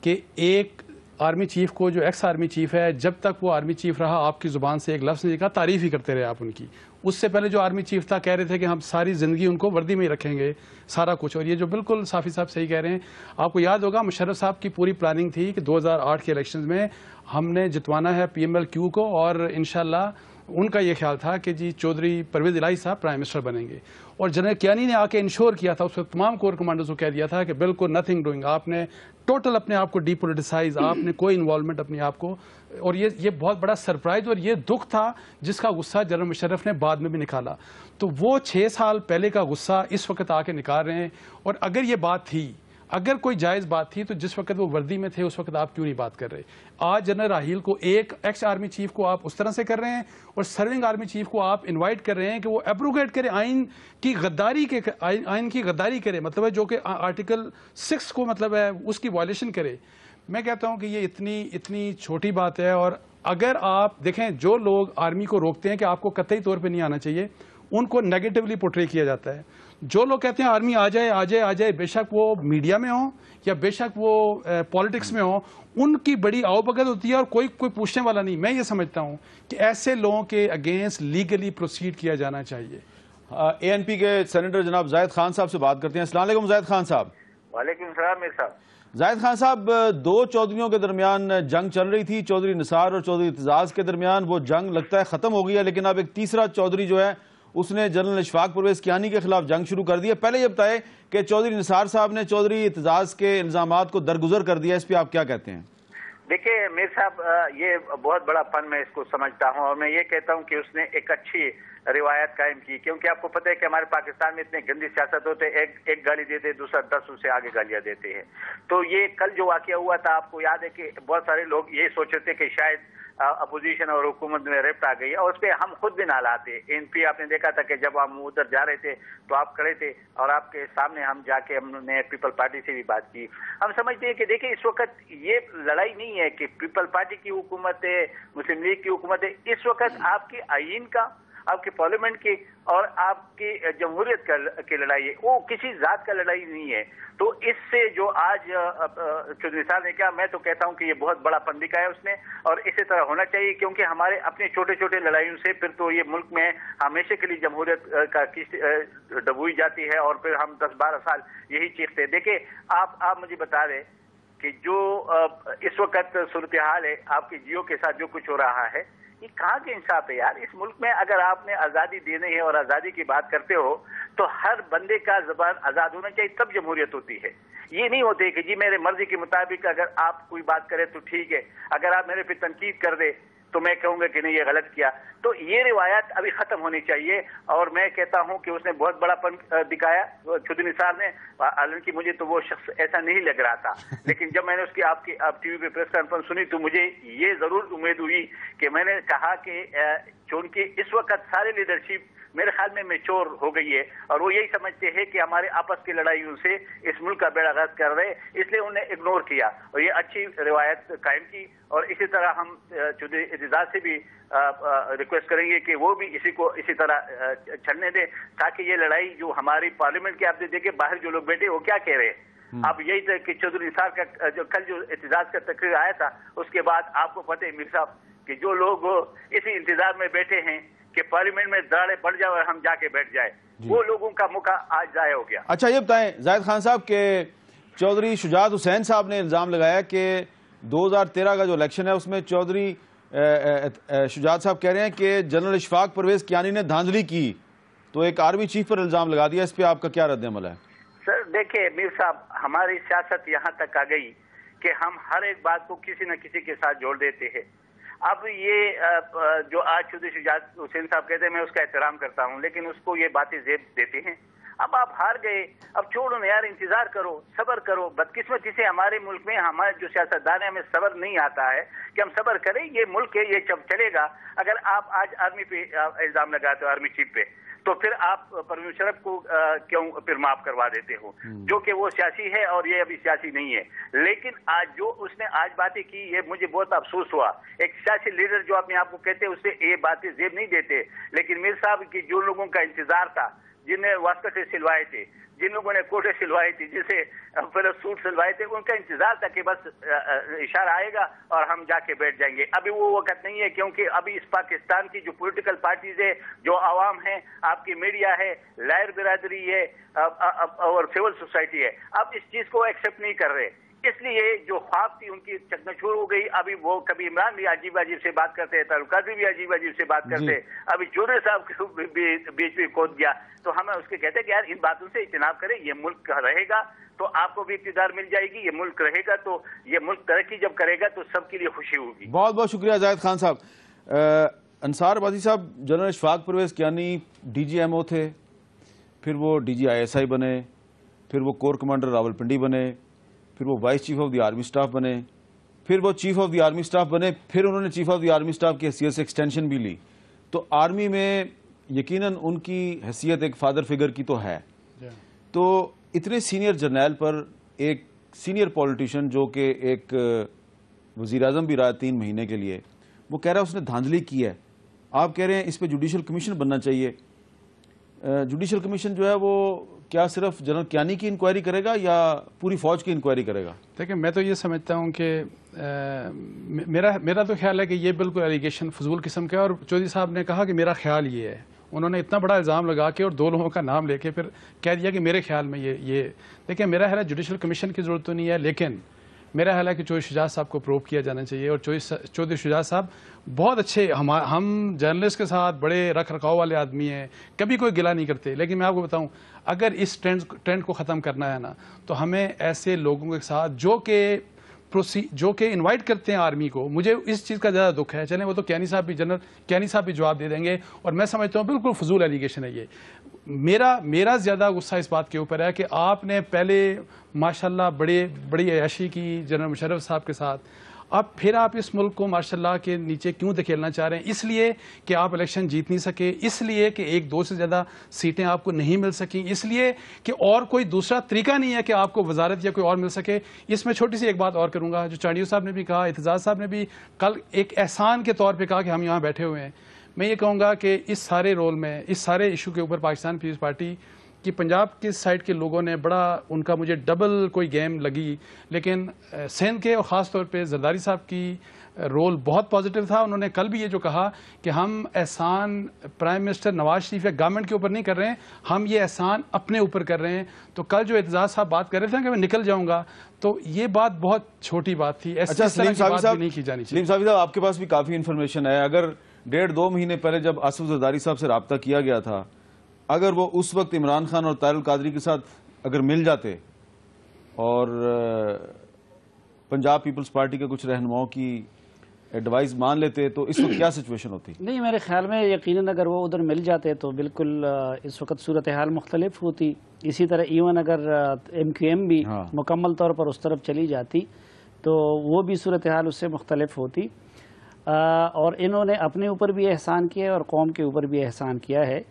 کہ ایک آرمی چیف کو، جو ایکس آرمی چیف ہے، جب تک وہ آرمی چیف رہا آپ کی زبان سے ایک لفظ نہیں کہا، تعریف ہی کرتے رہے آپ ان کی. اس سے پہلے جو آرمی چیف تھا کہہ رہے تھے کہ ہم ساری زندگی ان کو وردی میں ہی رکھیں گے سارا کچھ. اور یہ جو بالکل صافی صاحب صحیح کہہ رہے ہیں، آپ کو یاد ہوگا مشرف صاحب کی پوری پلاننگ تھی کہ 2008 کے الیکشنز میں ہم نے جتوانا ہے PML-Q کو، اور انشاءاللہ ان کا یہ خیال تھا کہ جی چودھری پرویز الہی صاحب پرائم منسٹر بنیں گے. اور جنرل کیانی نے آ کے انشور کیا تھا، اس وقت تمام کور کمانڈرز کو کہہ دیا تھا کہ بالکل نتھنگ ڈوئنگ، آپ نے ٹوٹل اپنے آپ کو ڈی پولیٹیسائز، آپ نے کوئی انوالومنٹ اپنے آپ کو. اور یہ بہت بڑا سرپرائز اور یہ دکھ تھا جس کا غصہ جنرل مشرف نے بعد میں بھی نکالا. تو وہ 6 سال پہلے کا غصہ اس وقت آ کے نکال رہے ہیں. اور اگر یہ بات تھی، اگر کوئی جائز بات تھی، تو جس وقت وہ وردی میں تھے اس وقت آپ کیوں نہیں بات کر رہے؟ آج جنرل راحیل کو، ایک ایکس آرمی چیف کو آپ اس طرح سے کر رہے ہیں، اور سرونگ آرمی چیف کو آپ انوائٹ کر رہے ہیں کہ وہ ایبروگیٹ کرے، آئین کی غداری کرے، مطلب ہے جو کہ آرٹیکل 6 کو مطلب ہے اس کی وائلیشن کرے. میں کہتا ہوں کہ یہ اتنی چھوٹی بات ہے. اور اگر آپ دیکھیں جو لوگ آرمی کو روکتے ہیں کہ آپ کو قطعی طور پہ نہیں آنا چاہیے، ان کو نیگیٹولی پورٹری کیا جاتا ہے. جو لوگ کہتے ہیں آرمی آ جائے، بے شک وہ میڈیا میں ہوں یا بے شک وہ پالیٹکس میں ہوں، ان کی بڑی آؤ بگت ہوتی ہے اور کوئی پوچھنے والا نہیں. میں یہ سمجھتا ہوں کہ ایسے لوگوں کے اگینسٹ لیگلی پروسیڈ کیا جانا چاہیے. ANP کے سینیٹر جناب زاہد خان صاحب سے بات کرتے ہیں. السلام علیکم زاہد خان صاحب. وعلیکم السلام میر صاحب. زاہد خان صاحب، 2 چودھریوں کے درمیان جنگ چل رہی تھی، چودھری نثار اور چودھری اعتزاز کے درمیان. وہ جنگ لگتا ہے ختم ہو گئی ہے، لیکن اب ایک تیسرا چودھری جو ہے اس نے جنرل اشفاق پرویز کیانی کے خلاف جنگ شروع کر دی ہے. پہلے یہ بتائے کہ چودھری نثار صاحب نے چودھری اعتزاز کے الزامات کو درگزر کر دیا، اس پہ آپ کیا کہتے ہیں؟ دیکھیے میر صاحب، یہ بہت بڑا فن میں اس کو سمجھتا ہوں، اور میں یہ کہتا ہوں کہ اس نے ایک اچھی روایت قائم کی، کیونکہ آپ کو پتہ ہے کہ ہمارے پاکستان میں اتنے گندی سیاست ہوتے، ایک گالی دیتے دوسرا 10 اس سے آگے گالیاں دیتے ہیں. تو یہ کل جو واقعہ ہوا تھا، آپ کو یاد ہے کہ بہت سارے لوگ یہ سوچ رہے تھے کہ شاید اپوزیشن اور حکومت میں ریفٹ آ گئی ہے، اور اس پہ ہم خود بھی نہ لاتے. ANP آپ نے دیکھا تھا کہ جب ہم ادھر جا رہے تھے تو آپ کھڑے تھے اور آپ کے سامنے ہم جا کے ہم نے پیپل پارٹی سے بھی بات کی. ہم سمجھتے ہیں کہ دیکھیں اس وقت یہ لڑائی نہیں ہے کہ پیپل پارٹی کی حکومت ہے، مسلم لیگ کی حکومت ہے. اس وقت آپ کی آئین کا، آپ کی پارلیمنٹ کی اور آپ کی جمہوریت کی لڑائی ہے، وہ کسی ذات کا لڑائی نہیں ہے. تو اس سے جو آج چودھری صاحب نے کیا، میں تو کہتا ہوں کہ یہ بہت بڑا پن دکھایا ہے اس نے، اور اسی طرح ہونا چاہیے، کیونکہ ہمارے اپنے چھوٹے چھوٹے لڑائیوں سے پھر تو یہ ملک میں ہمیشہ کے لیے جمہوریت کا ڈبوئی جاتی ہے، اور پھر ہم 10-12 سال یہی چیختے ہیں. دیکھیں آپ مجھے بتا دیں کہ جو اس وقت صورتحال ہے آپ کے جیو کے ساتھ جو کچھ ہو رہا ہے، یہ کہاں کے انصاف ہے یار؟ اس ملک میں اگر آپ نے آزادی دینی ہے اور آزادی کی بات کرتے ہو تو ہر بندے کا زبان آزاد ہونا چاہیے، تب جمہوریت ہوتی ہے. یہ نہیں ہوتے کہ جی میرے مرضی کے مطابق اگر آپ کوئی بات کرے تو ٹھیک ہے، اگر آپ میرے پہ تنقید کر دے تو میں کہوں گا کہ نہیں یہ غلط کیا. تو یہ روایت ابھی ختم ہونی چاہیے، اور میں کہتا ہوں کہ اس نے بہت بڑا پن دکھایا چودھری نثار نے. حالانکہ مجھے تو وہ شخص ایسا نہیں لگ رہا تھا، لیکن جب میں نے اس کی آپ ٹی وی پہ پریس کانفرنس سنی تو مجھے یہ ضرور امید ہوئی کہ میں نے کہا کہ چونکہ اس وقت سارے لیڈرشپ میرے خیال میں میچور ہو گئی ہے، اور وہ یہی سمجھتے ہیں کہ ہمارے آپس کی لڑائیوں سے اس ملک کا بیڑا غرق کر رہے، اس لیے انہوں نے اگنور کیا اور یہ اچھی روایت قائم کی. اور اسی طرح ہم چودھری اعتزاز سے بھی ریکویسٹ کریں گے کہ وہ بھی اسی طرح چلنے دیں، تاکہ یہ لڑائی جو ہماری پارلیمنٹ کی، آپ نے دیکھے باہر جو لوگ بیٹھے وہ کیا کہہ رہے ہیں. اب یہی تھا کہ چودھری نثار کا جو کل جو اعتزاز کا تقریر آیا تھا، اس کے بعد آپ کو پتہ ہے میر صاحب کہ جو لوگ اسی انتظار میں بیٹھے ہیں کہ پارلیمنٹ میں دراڑے پڑ جائے اور ہم جا کے بیٹھ جائے، وہ لوگوں کا موقع آج ضائع ہو گیا. اچھا یہ بتائیں زاہد خان صاحب کہ چودھری شجاعت حسین صاحب نے الزام لگایا کہ 2013 کا جو الیکشن ہے اس میں چودھری شجاعت صاحب کہہ رہے ہیں کہ جنرل اشفاق پرویز کیانی نے دھاندلی کی، تو ایک آرمی چیف پر الزام لگا دیا، اس پہ آپ کا کیا رد عمل ہے؟ سر دیکھیں میر صاحب، ہماری سیاست یہاں تک آ گئی کہ ہم ہر ایک بات کو کسی نہ کسی کے ساتھ جوڑ دیتے ہیں. اب یہ جو آج چودھری شجاعت حسین صاحب کہتے ہیں میں اس کا احترام کرتا ہوں، لیکن اس کو یہ باتیں زیب دیتے ہیں. اب آپ ہار گئے، اب چھوڑو نا یار، انتظار کرو، صبر کرو. بدقسمتی سے ہمارے ملک میں ہمارے جو سیاستدان ہیں ہمیں صبر نہیں آتا ہے کہ ہم صبر کریں. یہ ملک ہے، یہ چلے گا. اگر آپ آج آرمی پہ الزام لگاتے ہو، آرمی چیف پہ، تو پھر آپ پرویز مشرف کو کیوں پھر معاف کروا دیتے ہو، جو کہ وہ سیاسی ہے اور یہ ابھی سیاسی نہیں ہے. لیکن آج جو اس نے آج باتیں کی، یہ مجھے بہت افسوس ہوا. ایک سیاسی لیڈر جو اپنے آپ کو کہتے اس سے یہ باتیں زیب نہیں دیتے. لیکن میر صاحب کی جو لوگوں کا انتظار تھا، جن نے واسکٹیں سلوائے تھے، جن لوگوں نے کوٹیں سلوائے تھے، جسے پھر سوٹ سلوائے تھے، ان کا انتظار تھا کہ بس اشارہ آئے گا اور ہم جا کے بیٹھ جائیں گے. ابھی وہ وقت نہیں ہے، کیونکہ ابھی اس پاکستان کی جو پولیٹیکل پارٹیز ہے، جو عوام ہیں، آپ کی میڈیا ہے، لائر برادری ہے اور سول سوسائٹی ہے، اب اس چیز کو ایکسیپٹ نہیں کر رہے. اس لیے جو خواب تھی ان کی چکمچور ہو گئی. ابھی وہ کبھی عمران بھی عجیب عجیب سے بات کرتے ہیں، تعلقات بھی عجیب عجیب سے بات کرتے ہیں. ابھی چودھری صاحب بیچ میں کھود گیا. تو ہمیں اس کے کہتے ہیں کہ یار ان باتوں سے اجتناب کریں. یہ ملک رہے گا تو آپ کو بھی اقتدار مل جائے گی، یہ ملک رہے گا تو یہ ملک ترقی جب کرے گا تو سب کے لیے خوشی ہوگی. بہت بہت شکریہ زاہد خان صاحب. انصار آبادی صاحب، general Ashfaq Parvez Kayani D G M O تھے، پھر وہ D G I S I بنے، پھر وہ کور کمانڈر راولپنڈی بنے، پھر وہ vice chief of the army staff بنے، پھر وہ chief of the army staff بنے، پھر انہوں نے chief of the army staff کی حیثیت سے ایکسٹینشن بھی لی. تو آرمی میں یقیناً ان کی حیثیت ایک فادر فگر کی تو ہے. تو اتنے سینئر جرنیل پر ایک سینئر پولیٹیشین جو کہ ایک وزیر اعظم بھی رہا 3 مہینے کے لیے، وہ کہہ رہا ہے اس نے دھاندلی کی ہے. آپ کہہ رہے ہیں اس پہ جوڈیشل کمیشن بننا چاہیے. جوڈیشل کمیشن جو ہے وہ کیا صرف جنرل کیانی کی انکوائری کرے گا یا پوری فوج کی انکوائری کرے گا؟ دیکھیں میں تو یہ سمجھتا ہوں کہ میرا تو خیال ہے کہ یہ بالکل ایلیگیشن فضول قسم کا ہے. اور چودھری صاحب نے کہا کہ میرا خیال یہ ہے. انہوں نے اتنا بڑا الزام لگا کے اور 2 لوگوں کا نام لے کے پھر کہہ دیا کہ میرے خیال میں یہ دیکھیں میرا خیال ہے جوڈیشل کمیشن کی ضرورت تو نہیں ہے، لیکن میرا خیال ہے کہ چودھری شجاعت صاحب کو پروو کیا جانا چاہیے. اور چودھری شجاعت صاحب بہت اچھے، ہم جرنلسٹ کے ساتھ بڑے رکھ رکھاؤ والے آدمی ہیں، کبھی کوئی گلہ نہیں کرتے. لیکن میں آپ کو بتاؤں، اگر اس ٹرینڈ کو ختم کرنا ہے نا، تو ہمیں ایسے لوگوں کے ساتھ جو کہ انوائٹ کرتے ہیں آرمی کو، مجھے اس چیز کا زیادہ دکھ ہے. چلیں وہ تو کیانی صاحب بھی جنرل کیانی صاحب بھی جواب دے دیں گے، اور میں سمجھتا ہوں بالکل فضول ایلیگیشن ہے یہ. میرا زیادہ غصہ اس بات کے اوپر ہے کہ آپ نے پہلے ماشاءاللہ بڑی عیاشی کی جنرل مشرف صاحب کے ساتھ، اب پھر آپ اس ملک کو ماشاءاللہ کے نیچے کیوں دھکیلنا چاہ رہے ہیں؟ اس لیے کہ آپ الیکشن جیت نہیں سکے، اس لیے کہ 1-2 سے زیادہ سیٹیں آپ کو نہیں مل سکیں، اس لیے کہ اور کوئی دوسرا طریقہ نہیں ہے کہ آپ کو وزارت یا کوئی اور مل سکے. اس میں چھوٹی سی ایک بات اور کروں گا، جو چانڈیو صاحب نے بھی کہا، اعتزاز صاحب نے بھی کل ایک احسان کے طور پہ کہا کہ ہم یہاں بیٹھے ہوئے ہیں. میں یہ کہوں گا کہ اس سارے رول میں، اس سارے ایشو کے اوپر پاکستان پیپلز پارٹی کہ پنجاب کے سائڈ کے لوگوں نے بڑا، ان کا مجھے ڈبل کوئی گیم لگی، لیکن سندھ کے اور خاص طور پہ زرداری صاحب کی رول بہت پازیٹیو تھا. انہوں نے کل بھی یہ جو کہا کہ ہم احسان پرائم منسٹر نواز شریف یا گورنمنٹ کے اوپر نہیں کر رہے ہیں، ہم یہ احسان اپنے اوپر کر رہے ہیں. تو کل جو اعتزاز صاحب بات کر رہے تھے کہ میں نکل جاؤں گا، تو یہ بات بہت چھوٹی بات تھی. اچھا سلیم صاحب نہیں کی جانی چاہیے. سلیم صاحب آپ کے پاس بھی کافی انفارمیشن ہے. اگر 1.5-2 مہینے پہلے جب آصف زرداری صاحب سے رابطہ کیا گیا تھا، اگر وہ اس وقت عمران خان اور طاہر القادری کے ساتھ اگر مل جاتے اور پنجاب پیپلز پارٹی کے کچھ رہنماؤں کی ایڈوائز مان لیتے تو اس وقت کیا سچویشن ہوتی؟ نہیں، میرے خیال میں یقیناً اگر وہ ادھر مل جاتے تو بالکل اس وقت صورتحال مختلف ہوتی. اسی طرح ایون اگر ایم کیو ایم بھی مکمل طور پر اس طرف چلی جاتی تو وہ بھی صورتحال اس سے مختلف ہوتی. اور انہوں نے اپنے اوپر بھی احسان کیا ہے اور قوم کے اوپر بھی احسان کیا ہے.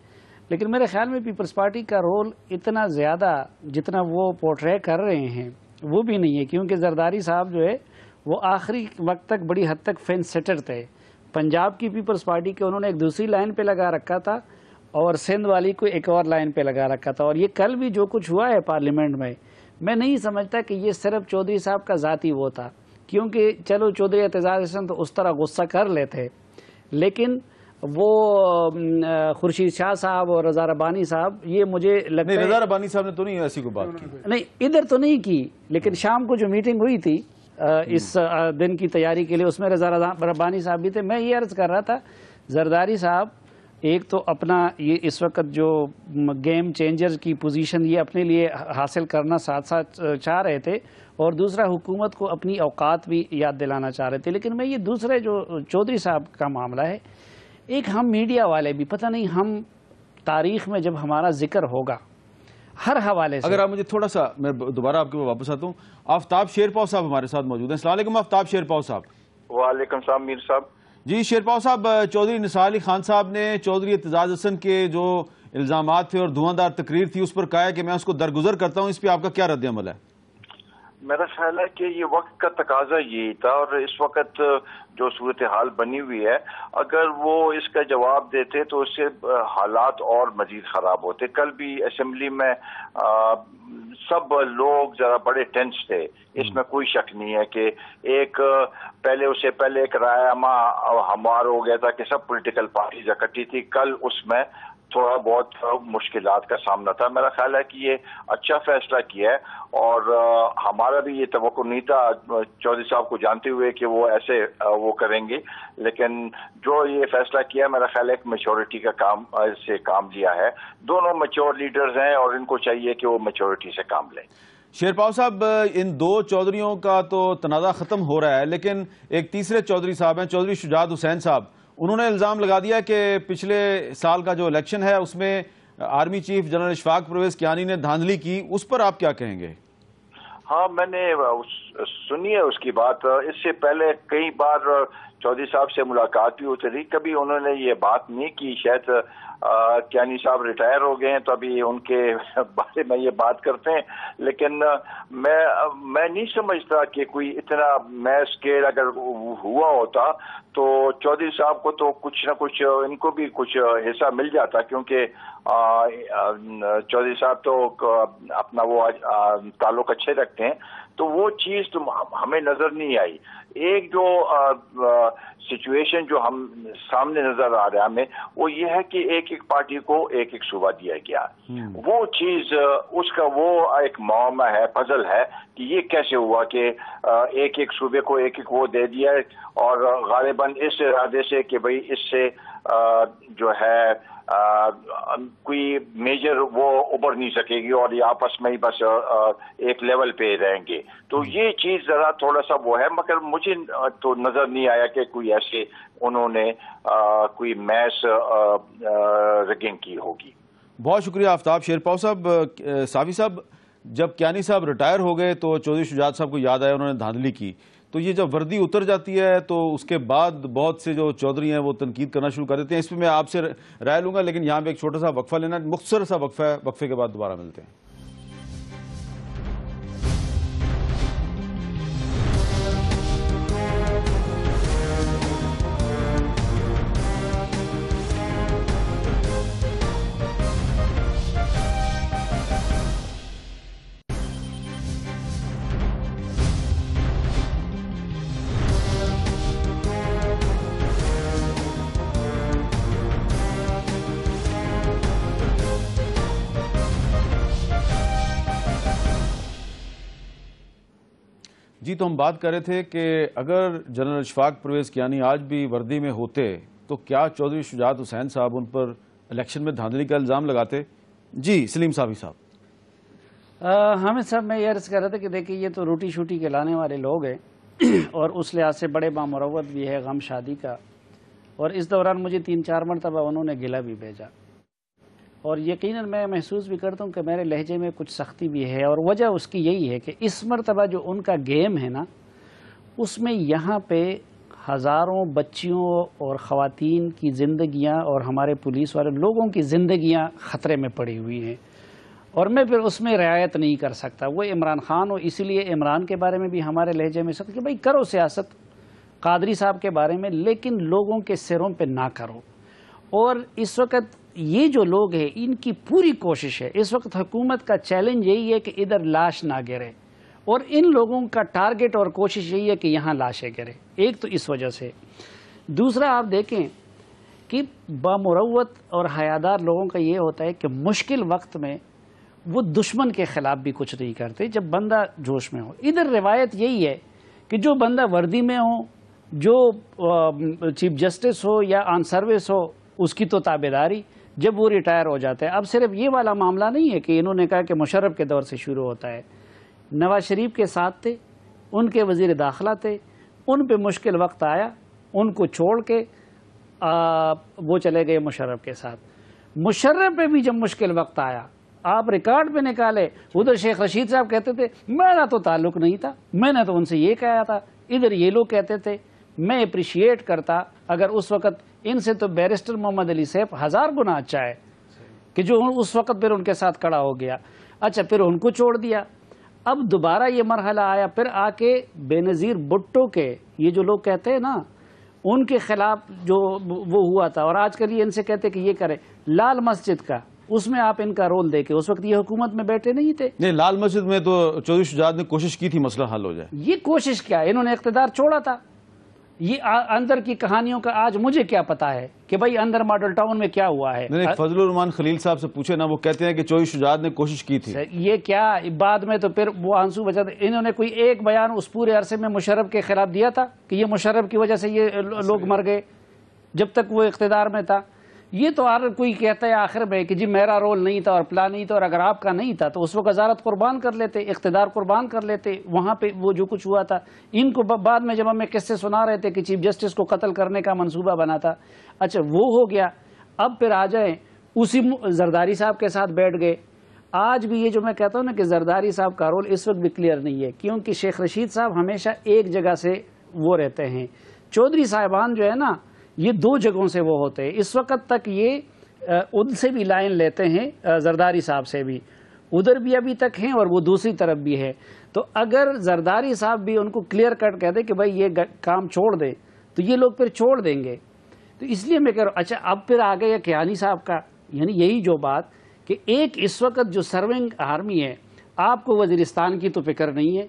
لیکن میرے خیال میں پیپلز پارٹی کا رول اتنا زیادہ جتنا وہ پورٹرے کر رہے ہیں وہ بھی نہیں ہے، کیونکہ زرداری صاحب جو ہے وہ آخری وقت تک بڑی حد تک فینس سیٹر تھے. پنجاب کی پیپلز پارٹی کے انہوں نے ایک دوسری لائن پہ لگا رکھا تھا اور سندھ والی کو ایک اور لائن پہ لگا رکھا تھا. اور یہ کل بھی جو کچھ ہوا ہے پارلیمنٹ میں نہیں سمجھتا کہ یہ صرف چودھری صاحب کا ذاتی وہ تھا، کیونکہ چلو چودھری اعتزاز حسن تو اس طرح غصہ کر لیتے، لیکن وہ خورشید شاہ صاحب اور رضا ربانی صاحب، یہ مجھے لگتا ہے رضا ربانی صاحب نے تو نہیں ایسی کوئی بات کی، نہیں ادھر تو نہیں کی، لیکن شام کو جو میٹنگ ہوئی تھی اس دن کی تیاری کے لیے، اس میں رضا ربانی صاحب بھی تھے. میں یہ عرض کر رہا تھا زرداری صاحب ایک تو اپنا یہ اس وقت جو گیم چینجر کی پوزیشن یہ اپنے لیے حاصل کرنا ساتھ ساتھ چاہ رہے تھے، اور دوسرا حکومت کو اپنی اوقات بھی یاد دلانا چاہ رہے تھے. لیکن میں یہ دوسرے جو چودھری صاحب کا معاملہ ہے، ایک ہم میڈیا والے بھی پتہ نہیں ہم تاریخ میں جب ہمارا ذکر ہوگا ہر حوالے سے. اگر آپ مجھے تھوڑا سا، میں دوبارہ آپ کے پاس واپس آتا ہوں. آفتاب شیرپاؤ صاحب ہمارے ساتھ موجود ہیں. السلام علیکم آفتاب شیرپاؤ صاحب. وعلیکم السلام میر صاحب. جی شیرپاؤ صاحب، چودھری نثار علی خان صاحب نے چودھری اعتزاز حسن کے جو الزامات تھے اور دھواں تقریر تھی اس پر کہا ہے کہ میں اس کو درگزر کرتا ہوں. اس پہ آپ کا کیا رد عمل ہے؟ میرا خیال ہے کہ یہ وقت کا تقاضا یہی تھا، اور اس وقت جو صورتحال بنی ہوئی ہے اگر وہ اس کا جواب دیتے تو اس سے حالات اور مزید خراب ہوتے. کل بھی اسمبلی میں سب لوگ ذرا بڑے ٹینس تھے، اس میں کوئی شک نہیں ہے کہ ایک اس سے پہلے ایک رائے ہمار ہو گیا تھا کہ سب پولیٹیکل پارٹیز اکٹھی تھی. کل اس میں تھوڑا بہت مشکلات کا سامنا تھا. میرا خیال ہے کہ یہ اچھا فیصلہ کیا ہے، اور ہمارا بھی یہ توقع نہیں تھا چودھری صاحب کو جانتے ہوئے کہ وہ ایسے وہ کریں گے، لیکن جو یہ فیصلہ کیا میرا خیال ہے ایک میچورٹی کا کام لیا ہے. دونوں میچور لیڈرز ہیں اور ان کو چاہیے کہ وہ میچورٹی سے کام لیں. شیرپاؤ صاحب، ان دو چودھریوں کا تو تنازع ختم ہو رہا ہے، لیکن ایک تیسرے چودھری صاحب ہیں چودھری شجاعت حسین صاحب. انہوں نے الزام لگا دیا کہ پچھلے سال کا جو الیکشن ہے اس میں army chief general Ashfaq Parvez Kayani نے دھاندلی کی. اس پر آپ کیا کہیں گے؟ ہاں، میں نے سنی ہے اس کی بات. اس سے پہلے کئی بار چودھری صاحب سے ملاقات بھی ہوتی رہی، کبھی انہوں نے یہ بات نہیں کی. شاید کیانی صاحب ریٹائر ہو گئے ہیں تو ابھی ان کے بارے میں یہ بات کرتے ہیں، لیکن میں نہیں سمجھتا کہ کوئی اتنا میس اسکیل اگر ہوا ہوتا تو چودھری صاحب کو تو کچھ نہ کچھ ان کو بھی کچھ حصہ مل جاتا، کیونکہ چودھری صاحب تو اپنا وہ تعلق اچھے رکھتے ہیں. تو وہ چیز تو ہمیں نظر نہیں آئی. ایک جو سچویشن جو ہم سامنے نظر آ رہا ہے ہمیں، وہ یہ ہے کہ ایک ایک پارٹی کو ایک ایک صوبہ دیا گیا. وہ چیز اس کا وہ ایک معمہ ہے، پزل ہے کہ یہ کیسے ہوا کہ ایک ایک صوبے کو ایک ایک وہ دے دیا، اور غالباً اس ارادے سے کہ بھئی اس سے جو ہے کوئی میجر وہ ابھر نہیں سکے گی اور یہ آپس میں ہی بس ایک لیول پہ رہیں گے. تو یہ چیز ذرا تھوڑا سا وہ ہے، مگر مجھے تو نظر نہیں آیا کہ کوئی ایسے انہوں نے کوئی میس ریگنگ کی ہوگی. بہت شکریہ آفتاب شیرپاؤ صاحب. صافی صاحب، جب کیانی صاحب ریٹائر ہو گئے تو چودھری شجاعت صاحب کو یاد آیا انہوں نے دھاندلی کی، تو یہ جب وردی اتر جاتی ہے تو اس کے بعد بہت سے جو چودھری ہیں وہ تنقید کرنا شروع کر دیتے ہیں. اس پہ میں آپ سے رائے لوں گا، لیکن یہاں پہ ایک چھوٹا سا وقفہ لینا، مختصر سا وقفہ ہے، وقفے کے بعد دوبارہ ملتے ہیں. جی، تو ہم بات کر رہے تھے کہ اگر جنرل اشفاق پرویز کیانی آج بھی وردی میں ہوتے تو کیا چودھری شجاعت حسین صاحب ان پر الیکشن میں دھاندلی کا الزام لگاتے؟ جی سلیم صاحبی صاحب. حامد صاحب، میں یہ عرض کر رہا تھا کہ دیکھیں یہ تو روٹی شوٹی کے لانے والے لوگ ہیں اور اس لحاظ سے بڑے بامروت بھی ہے غم شادی کا، اور اس دوران مجھے 3-4 مرتبہ انہوں نے گلہ بھی بھیجا، اور یقیناً میں محسوس بھی کرتا ہوں کہ میرے لہجے میں کچھ سختی بھی ہے، اور وجہ اس کی یہی ہے کہ اس مرتبہ جو ان کا گیم ہے نا، اس میں یہاں پہ ہزاروں بچیوں اور خواتین کی زندگیاں اور ہمارے پولیس والے لوگوں کی زندگیاں خطرے میں پڑی ہوئی ہیں، اور میں پھر اس میں رعایت نہیں کر سکتا. وہ عمران خان ہو، اسی لیے عمران کے بارے میں بھی ہمارے لہجے میں سخت کہ بھائی کرو سیاست قادری صاحب کے بارے میں، لیکن لوگوں کے سروں پہ نہ کرو. اور اس وقت یہ جو لوگ ہیں ان کی پوری کوشش ہے، اس وقت حکومت کا چیلنج یہی ہے کہ ادھر لاش نہ گرے، اور ان لوگوں کا ٹارگٹ اور کوشش یہی ہے کہ یہاں لاشیں گرے. ایک تو اس وجہ سے. دوسرا آپ دیکھیں کہ بامروت اور حیادار لوگوں کا یہ ہوتا ہے کہ مشکل وقت میں وہ دشمن کے خلاف بھی کچھ نہیں کرتے جب بندہ جوش میں ہو. ادھر روایت یہی ہے کہ جو بندہ وردی میں ہو, جو چیف جسٹس ہو یا آن سروس ہو, اس کی تو تابعداری جب وہ ریٹائر ہو جاتا ہے. اب صرف یہ والا معاملہ نہیں ہے کہ انہوں نے کہا کہ مشرف کے دور سے شروع ہوتا ہے. نواز شریف کے ساتھ تھے, ان کے وزیر داخلہ تھے, ان پہ مشکل وقت آیا, ان کو چھوڑ کے وہ چلے گئے مشرف کے ساتھ. مشرف پہ بھی جب مشکل وقت آیا, آپ ریکارڈ پہ نکالے, ادھر شیخ رشید صاحب کہتے تھے میرا تو تعلق نہیں تھا, میں نے تو ان سے یہ کہا تھا, ادھر یہ لوگ کہتے تھے. میں اپریشیٹ کرتا اگر اس وقت ان سے تو بیرسٹر محمد علی سیف 1000 گنا اچھا ہے کہ جو اس وقت پھر ان کے ساتھ کھڑا ہو گیا. اچھا پھر ان کو چھوڑ دیا, اب دوبارہ یہ مرحلہ آیا, پھر آ کے بے نظیر بھٹو کے یہ جو لوگ کہتے ہیں نا ان کے خلاف جو وہ ہوا تھا, اور آج کل یہ ان سے کہتے کہ یہ کرے. لال مسجد کا اس میں آپ ان کا رول دیکھیں, اس وقت یہ حکومت میں بیٹھے نہیں تھے. نہیں, لال مسجد میں تو چودھری شجاعت نے کوشش کی تھی مسئلہ حل ہو جائے. یہ کوشش کیا, انہوں نے اقتدار چھوڑا تھا. یہ اندر کی کہانیوں کا آج مجھے کیا پتا ہے کہ بھائی اندر ماڈل ٹاؤن میں کیا ہوا ہے. فضل الرحمان خلیل صاحب سے پوچھے نا, وہ کہتے ہیں کہ چودھری شجاعت نے کوشش کی تھی. یہ کیا بعد میں تو پھر وہ آنسو بچاتے. انہوں نے کوئی ایک بیان اس پورے عرصے میں مشرف کے خلاف دیا تھا کہ یہ مشرف کی وجہ سے یہ لوگ مر گئے جب تک وہ اقتدار میں تھا. یہ تو ہر کوئی کہتا ہے آخر میں کہ جی میرا رول نہیں تھا اور پلان نہیں تھا, اور اگر آپ کا نہیں تھا تو اس وقت وزارت قربان کر لیتے, اقتدار قربان کر لیتے, وہاں پہ وہ جو کچھ ہوا تھا. ان کو بعد میں جب ہمیں قصے سنا رہے تھے کہ چیف جسٹس کو قتل کرنے کا منصوبہ بنا تھا, اچھا وہ ہو گیا. اب پھر آ جائیں اسی زرداری صاحب کے ساتھ بیٹھ گئے. آج بھی یہ جو میں کہتا ہوں نا کہ زرداری صاحب کا رول اس وقت بھی کلیئر نہیں ہے, کیونکہ شیخ رشید صاحب ہمیشہ ایک جگہ سے وہ رہتے ہیں. چودھری صاحبان جو ہے نا یہ 2 جگہوں سے وہ ہوتے ہیں. اس وقت تک یہ ان سے بھی لائن لیتے ہیں, زرداری صاحب سے بھی, ادھر بھی ابھی تک ہیں اور وہ دوسری طرف بھی ہے. تو اگر زرداری صاحب بھی ان کو کلیئر کٹ کہہ دے کہ بھائی یہ کام چھوڑ دے تو یہ لوگ پھر چھوڑ دیں گے. تو اس لیے میں کہہ رہا ہوں. اچھا اب پھر آ گیا کیانی صاحب کا, یعنی یہی جو بات کہ ایک اس وقت جو سرونگ آرمی ہے, آپ کو وزیرستان کی تو فکر نہیں ہے,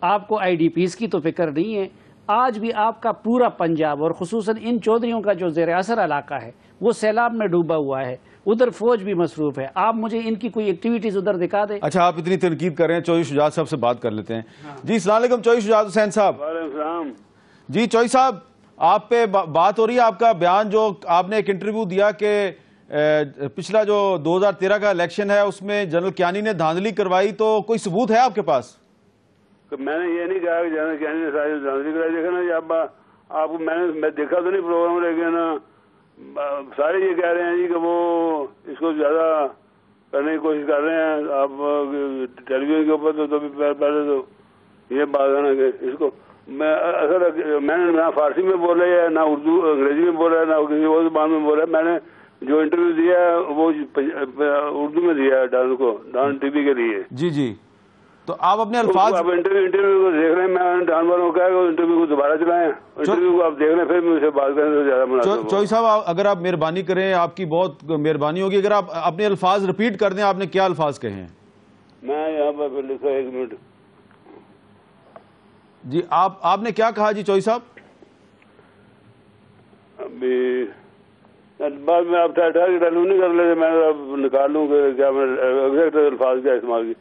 آپ کو آئی ڈی پیز کی تو فکر نہیں ہے. آج بھی آپ کا پورا پنجاب اور خصوصاً ان چودھریوں کا جو زیر اثر علاقہ ہے وہ سیلاب میں ڈوبا ہوا ہے, ادھر فوج بھی مصروف ہے. آپ مجھے ان کی کوئی ایکٹیویٹیز ادھر دکھا دیں. اچھا آپ اتنی تنقید کر رہے ہیں, چودھری شجاعت صاحب سے بات کر لیتے ہیں. جی السلام علیکم چودھری شجاعت حسین صاحب. وعلیکم السلام. جی چودھری صاحب, آپ پہ بات ہو رہی ہے, آپ کا بیان جو آپ نے ایک انٹرویو دیا کہ پچھلا جو 2013 کا الیکشن ہے اس میں جنرل کیانی نے دھاندلی کروائی, تو کوئی ثبوت ہے آپ کے پاس؟ میں نے یہ نہیں کہا کہ جنرل کیانی نے ساری دھاندلی کرائی. دیکھا نا آپ کو میں دیکھا تو نہیں پروگرام, لیکن سارے یہ کہہ رہے ہیں جی کہ وہ اس کو زیادہ کرنے کی کوشش کر رہے ہیں. آپ ٹیلی ویژن کے اوپر تو پہلے تو یہ بات ہے نا کہ اس کو میں نے نہ فارسی میں بولا ہے, نہ اردو انگریزی میں بولا ہے, نہ کسی اور زبان میں بولا ہے. میں نے جو انٹرویو دیا ہے وہ اردو میں دیا ہے ڈان ٹی وی کے لیے. جی جی, تو آپ اپنے الفاظ آپ انٹرویو کو دیکھ رہے ہیں. میں ڈان والوں کو کہا کہ انٹرویو کو دوبارہ چلائیں, انٹرویو کو آپ دیکھ رہے ہیں, پھر مجھ سے بات کرنے سے زیادہ مناسب. چودھری صاحب اگر آپ مہربانی کریں, آپ کی بہت مہربانی ہوگی اگر آپ اپنے الفاظ ریپیٹ کر دیں. آپ نے کیا الفاظ کہے ہیں؟ میں یہاں پر لکھا, 1 منٹ. جی آپ نے کیا کہا جی چودھری صاحب؟ ابھی بعد میں آپ ٹیلیفون نہیں کر لیتے, میں نکال لوں کہ کیا میں ایگزیکٹ الفاظ کیا استعمال کی.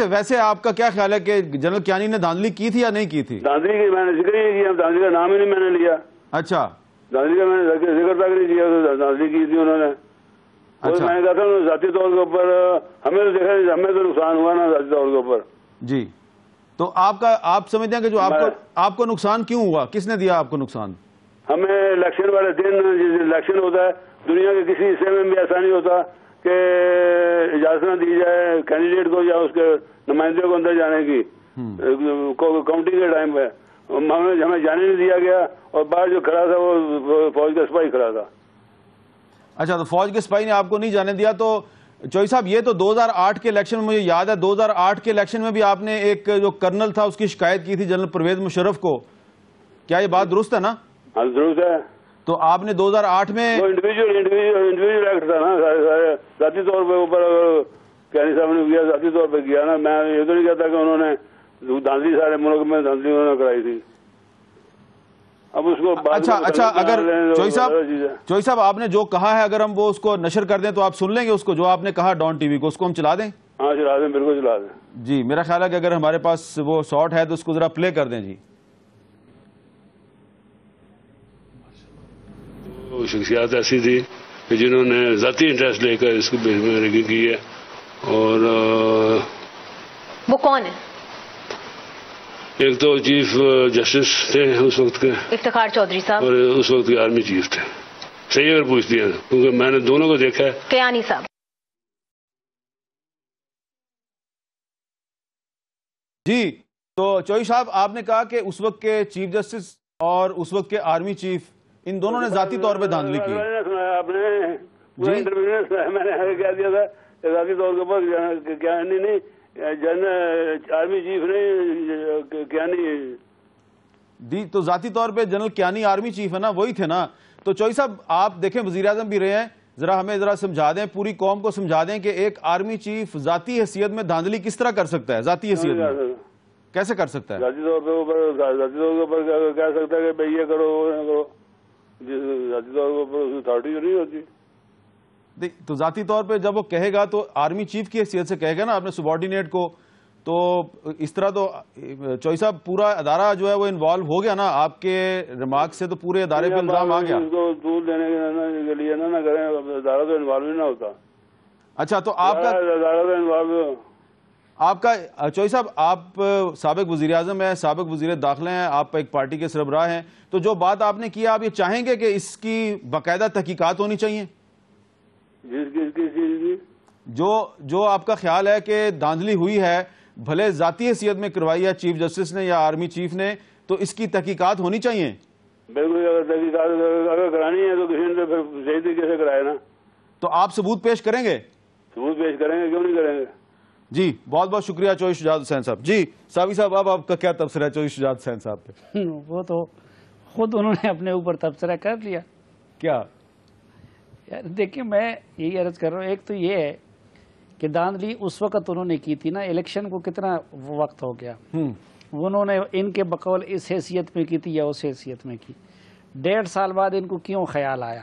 ویسے آپ کا کیا خیال ہے کہ جنرل کیانی نے دھاندلی کی تھی یا نہیں کی تھی؟ دھاندلی کی میں نے ذکر ہی نہیں کیا, دھاندلی کا نام ہی نہیں میں نے لیا. اچھا, دھاندلی کا میں نے ذکر تک نہیں کیا, دھاندلی کی تھی انہوں نے. میں نے کہا تھا ذاتی طور کے اوپر ہمیں تو دیکھا, ہمیں تو نقصان ہوا نا ذاتی طور کے اوپر. جی, تو آپ سمجھتے ہیں کہ جو آپ کو نقصان کیوں ہوا, کس نے دیا آپ کو نقصان؟ ہمیں الیکشن والے دن جس الیکشن ہوتا ہے دنیا کے کسی حصے میں بھی ایسا نہیں ہوتا کہ اجازت نہ دی جائے کینڈیڈیٹ کو یا اس کے نمائندے کو اندر جانے کی. کاؤنٹنگ کے ٹائم پہ ہمیں جانے نہیں دیا گیا, اور باہر جو کھڑا تھا وہ فوج کا سپاہی کھڑا تھا. اچھا, تو فوج کے سپاہی نے آپ کو نہیں جانے دیا. تو چودھری صاحب یہ تو 2008 کے الیکشن میں مجھے یاد ہے, 2008 کے الیکشن میں بھی آپ نے ایک جو کرنل تھا اس کی شکایت کی تھی جنرل پرویز مشرف کو. کیا یہ بات درست ہے نا؟ ہاں درست ہے. تو آپ نے 2008 میں انڈیویجول ایکٹ تھا نا, ذاتی طور پہ اوپر کیانی صاحب نے کیا, ذاتی طور پہ کیا نا. میں یہ تو نہیں کہتا کہ انہوں نے دھاندلی سارے ملک میں دھاندلی انہوں نے کرائی تھی. اب اس کو اچھا اگر چوئی صاحب آپ نے جو کہا ہے اگر ہم وہ اس کو نشر کر دیں تو آپ سن لیں گے اس کو، جو آپ نے کہا ڈان ٹی وی کو، اس کو ہم چلا دیں؟ ہاں چلا دیں، بالکل چلا دیں جی میرا خیال ہے کہ اگر ہمارے پاس وہ شارٹ ہے تو اس کو ذرا پلے کر دیں جی۔ وہ شخصیات ایسی تھی کہ جنہوں نے ذاتی انٹرسٹ لے کر اس کو ریگنگ کی ہے، اور وہ کون ہے؟ ایک تو چیف جسٹس تھے اس وقت کے افتخار چودھری صاحب، اور اس وقت کے آرمی چیف تھے۔ صحیح اگر پوچھتی ہیں کیونکہ میں نے دونوں کو دیکھا ہے۔ کیانی صاحب۔ جی تو چوئی صاحب آپ نے کہا کہ اس وقت کے چیف جسٹس اور اس وقت کے آرمی چیف ان دونوں نے ذاتی طور پہ دھاندلی کی۔ آپ نے میں نے کیا دیا تھا ذاتی طور کے اوپر، کیا نہیں جنرل آرمی چیف نے کیانی دی تو ذاتی طور پہ جنرل کیانی آرمی چیف ہے نا، وہی تھے نا۔ تو چوئی صاحب آپ دیکھیں وزیر اعظم بھی رہے ہیں، ذرا ہمیں ذرا سمجھا دیں، پوری قوم کو سمجھا دیں کہ ایک آرمی چیف ذاتی حیثیت میں دھاندلی کس طرح کر سکتا ہے، ذاتی حیثیت میں کیسے کر سکتا ہے؟ ذاتی طور کے اوپر کہہ سکتا ہے کہ بھائی یہ کرو وہ نہ کرو، ذاتی طور کے اوپر اتھارٹی نہیں ہوتی۔ تو ذاتی طور پہ جب وہ کہے گا تو آرمی چیف کی حیثیت سے کہے گا نا اپنے سبارڈینیٹ کو، تو اس طرح تو چوئی صاحب پورا ادارہ جو ہے وہ انوالو ہو گیا نا، آپ کے ریمارک سے تو پورے ادارے پہ الزام آ گیا۔ اس کو دور دینے کے لیے نہ کریں، ادارہ تو انوالو ہی نہ ہوتا۔ اچھا تو آپ کا ادارہ تو انوالو، آپ کا چوئی صاحب آپ سابق وزیر اعظم ہیں، سابق وزیر داخلہ ہیں، آپ ایک پارٹی کے سربراہ ہیں، تو جو بات آپ نے کی آپ یہ چاہیں گے کہ اس کی باقاعدہ تحقیقات ہونی چاہیے؟ جس چیز کی جو آپ کا خیال ہے کہ دھاندلی ہوئی ہے، بھلے ذاتی حیثیت میں کروائی ہے چیف جسٹس نے یا آرمی چیف نے، تو اس کی تحقیقات ہونی چاہیے؟ بالکل، اگر تحقیقات اگر کرانی ہے تو کسی نے پھر صحیح طریقے سے کرائے نا۔ تو آپ ثبوت پیش کریں گے؟ ثبوت پیش کریں گے، کیوں نہیں کریں گے۔ جی بہت بہت شکریہ چوئی شجاعت حسین صاحب۔ جی ساوی صاحب اب آپ کا کیا تبصرہ ہے چوئی شجاعت حسین صاحب پہ؟ وہ تو خود انہوں نے اپنے اوپر تبصرہ کر لیا۔ کیا؟ یار دیکھیں میں یہی عرض کر رہا ہوں، ایک تو یہ ہے کہ دھاندلی اس وقت انہوں نے کی تھی نا، الیکشن کو کتنا وقت ہو گیا، انہوں نے ان کے بقول اس حیثیت میں کی تھی یا اس حیثیت میں کی، 1.5 سال بعد ان کو کیوں خیال آیا؟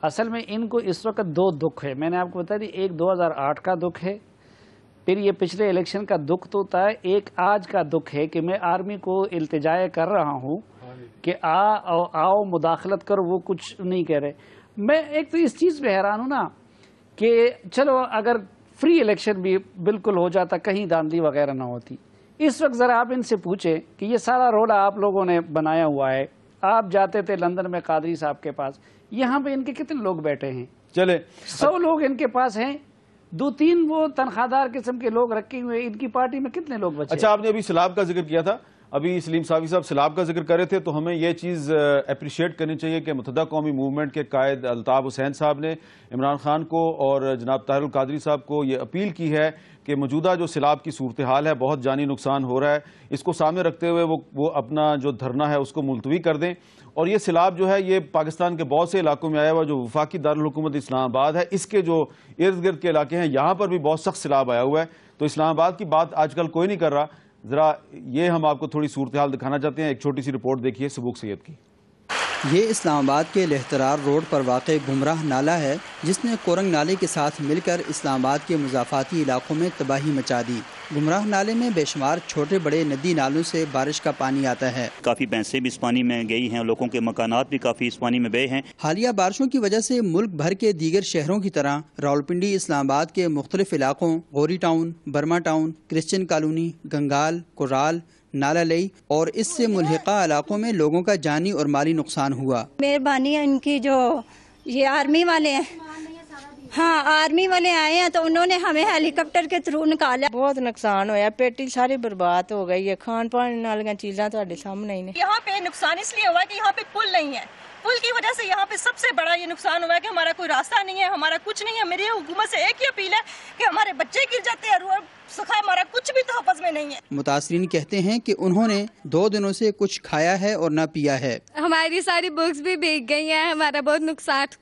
اصل میں ان کو اس وقت 2 دکھ ہے، میں نے آپ کو بتا دی، ایک 2008 کا دکھ ہے، پھر یہ پچھلے الیکشن کا دکھ تو تھا، ایک آج کا دکھ ہے کہ میں آرمی کو التجا کر رہا ہوں کہ آؤ مداخلت کرو، وہ کچھ نہیں کہہ رہے۔ میں ایک تو اس چیز پہ حیران ہوں نا کہ چلو اگر فری الیکشن بھی بالکل ہو جاتا، کہیں دھاندلی وغیرہ نہ ہوتی، اس وقت ذرا آپ ان سے پوچھیں کہ یہ سارا رولا آپ لوگوں نے بنایا ہوا ہے، آپ جاتے تھے لندن میں قادری صاحب کے پاس، یہاں پہ ان کے کتنے لوگ بیٹھے ہیں؟ چلے 100 لوگ ان کے پاس ہیں، 2-3 وہ تنخواہ دار قسم کے لوگ رکھے ہوئے، ان کی پارٹی میں کتنے لوگ بچے؟ اچھا آپ نے ابھی سیلاب کا ذکر کیا تھا، ابھی سلیم ساوی صاحب سیلاب کا ذکر کر رہے تھے، تو ہمیں یہ چیز اپریشیٹ کرنی چاہیے کہ متحدہ قومی موومنٹ کے قائد الطاف حسین صاحب نے عمران خان کو اور جناب طاہر القادری صاحب کو یہ اپیل کی ہے کہ موجودہ جو سیلاب کی صورتحال ہے، بہت جانی نقصان ہو رہا ہے، اس کو سامنے رکھتے ہوئے وہ اپنا جو دھرنا ہے اس کو ملتوی کر دیں، اور یہ سیلاب جو ہے یہ پاکستان کے بہت سے علاقوں میں آیا ہوا، جو وفاقی دارالحکومت اسلام آباد ہے اس کے جو ارد گرد کے علاقے ہیں یہاں پر بھی بہت سخت سیلاب آیا ہوا ہے، تو اسلام آباد کی بات آج کل کوئی نہیں کر رہا۔ ذرا یہ ہم آپ کو تھوڑی صورتحال دکھانا چاہتے ہیں، ایک چھوٹی سی رپورٹ دیکھیے سبوک سید کی۔ یہ اسلام آباد کے لہترار روڈ پر واقع گمراہ نالہ ہے جس نے کورنگ نالے کے ساتھ مل کر اسلام آباد کے مضافاتی علاقوں میں تباہی مچا دی۔ گمراہ نالے میں بے شمار چھوٹے بڑے ندی نالوں سے بارش کا پانی آتا ہے، کافی بھینسیں بھی اس پانی میں گئی ہیں، لوگوں کے مکانات بھی کافی اس پانی میں بہے ہیں۔ حالیہ بارشوں کی وجہ سے ملک بھر کے دیگر شہروں کی طرح راولپنڈی اسلام آباد کے مختلف علاقوں Ghauri town, Burma town, Christian colony, Gangal, Koral, Nala Lai اور اس سے ملحقہ علاقوں میں لوگوں کا جانی اور مالی نقصان ہوا۔ مہربانی ہے ان کی، جو یہ آرمی والے ہیں، ہاں آرمی والے آئے ہیں تو انہوں نے ہمیں ہیلی کاپٹر کے تھرو نکالا۔ بہت نقصان ہویا، پیٹی ساری برباد ہو گئی ہے، کھان پان والی چیزاں تہاڈے سامنے ہی نے۔ یہاں پہ نقصان اس لیے ہوا ہے کہ یہاں پہ پل نہیں ہے، پل کی وجہ سے یہاں پہ سب سے بڑا یہ نقصان ہوا ہے کہ ہمارا کوئی راستہ نہیں ہے، ہمارا کچھ نہیں ہے۔ میری حکومت سے ایک ہی اپیل ہے کہ ہمارے بچے گر جاتے ہیں اور سکھا ہمارا کچھ بھی تحفظ میں نہیں ہے۔ متاثرین کہتے ہیں کہ انہوں نے 2 دنوں سے کچھ کھایا ہے اور نہ پیا ہے۔ ہماری ساری بکس بھی بھیگ گئی ہیں، ہمارا بہت نقصان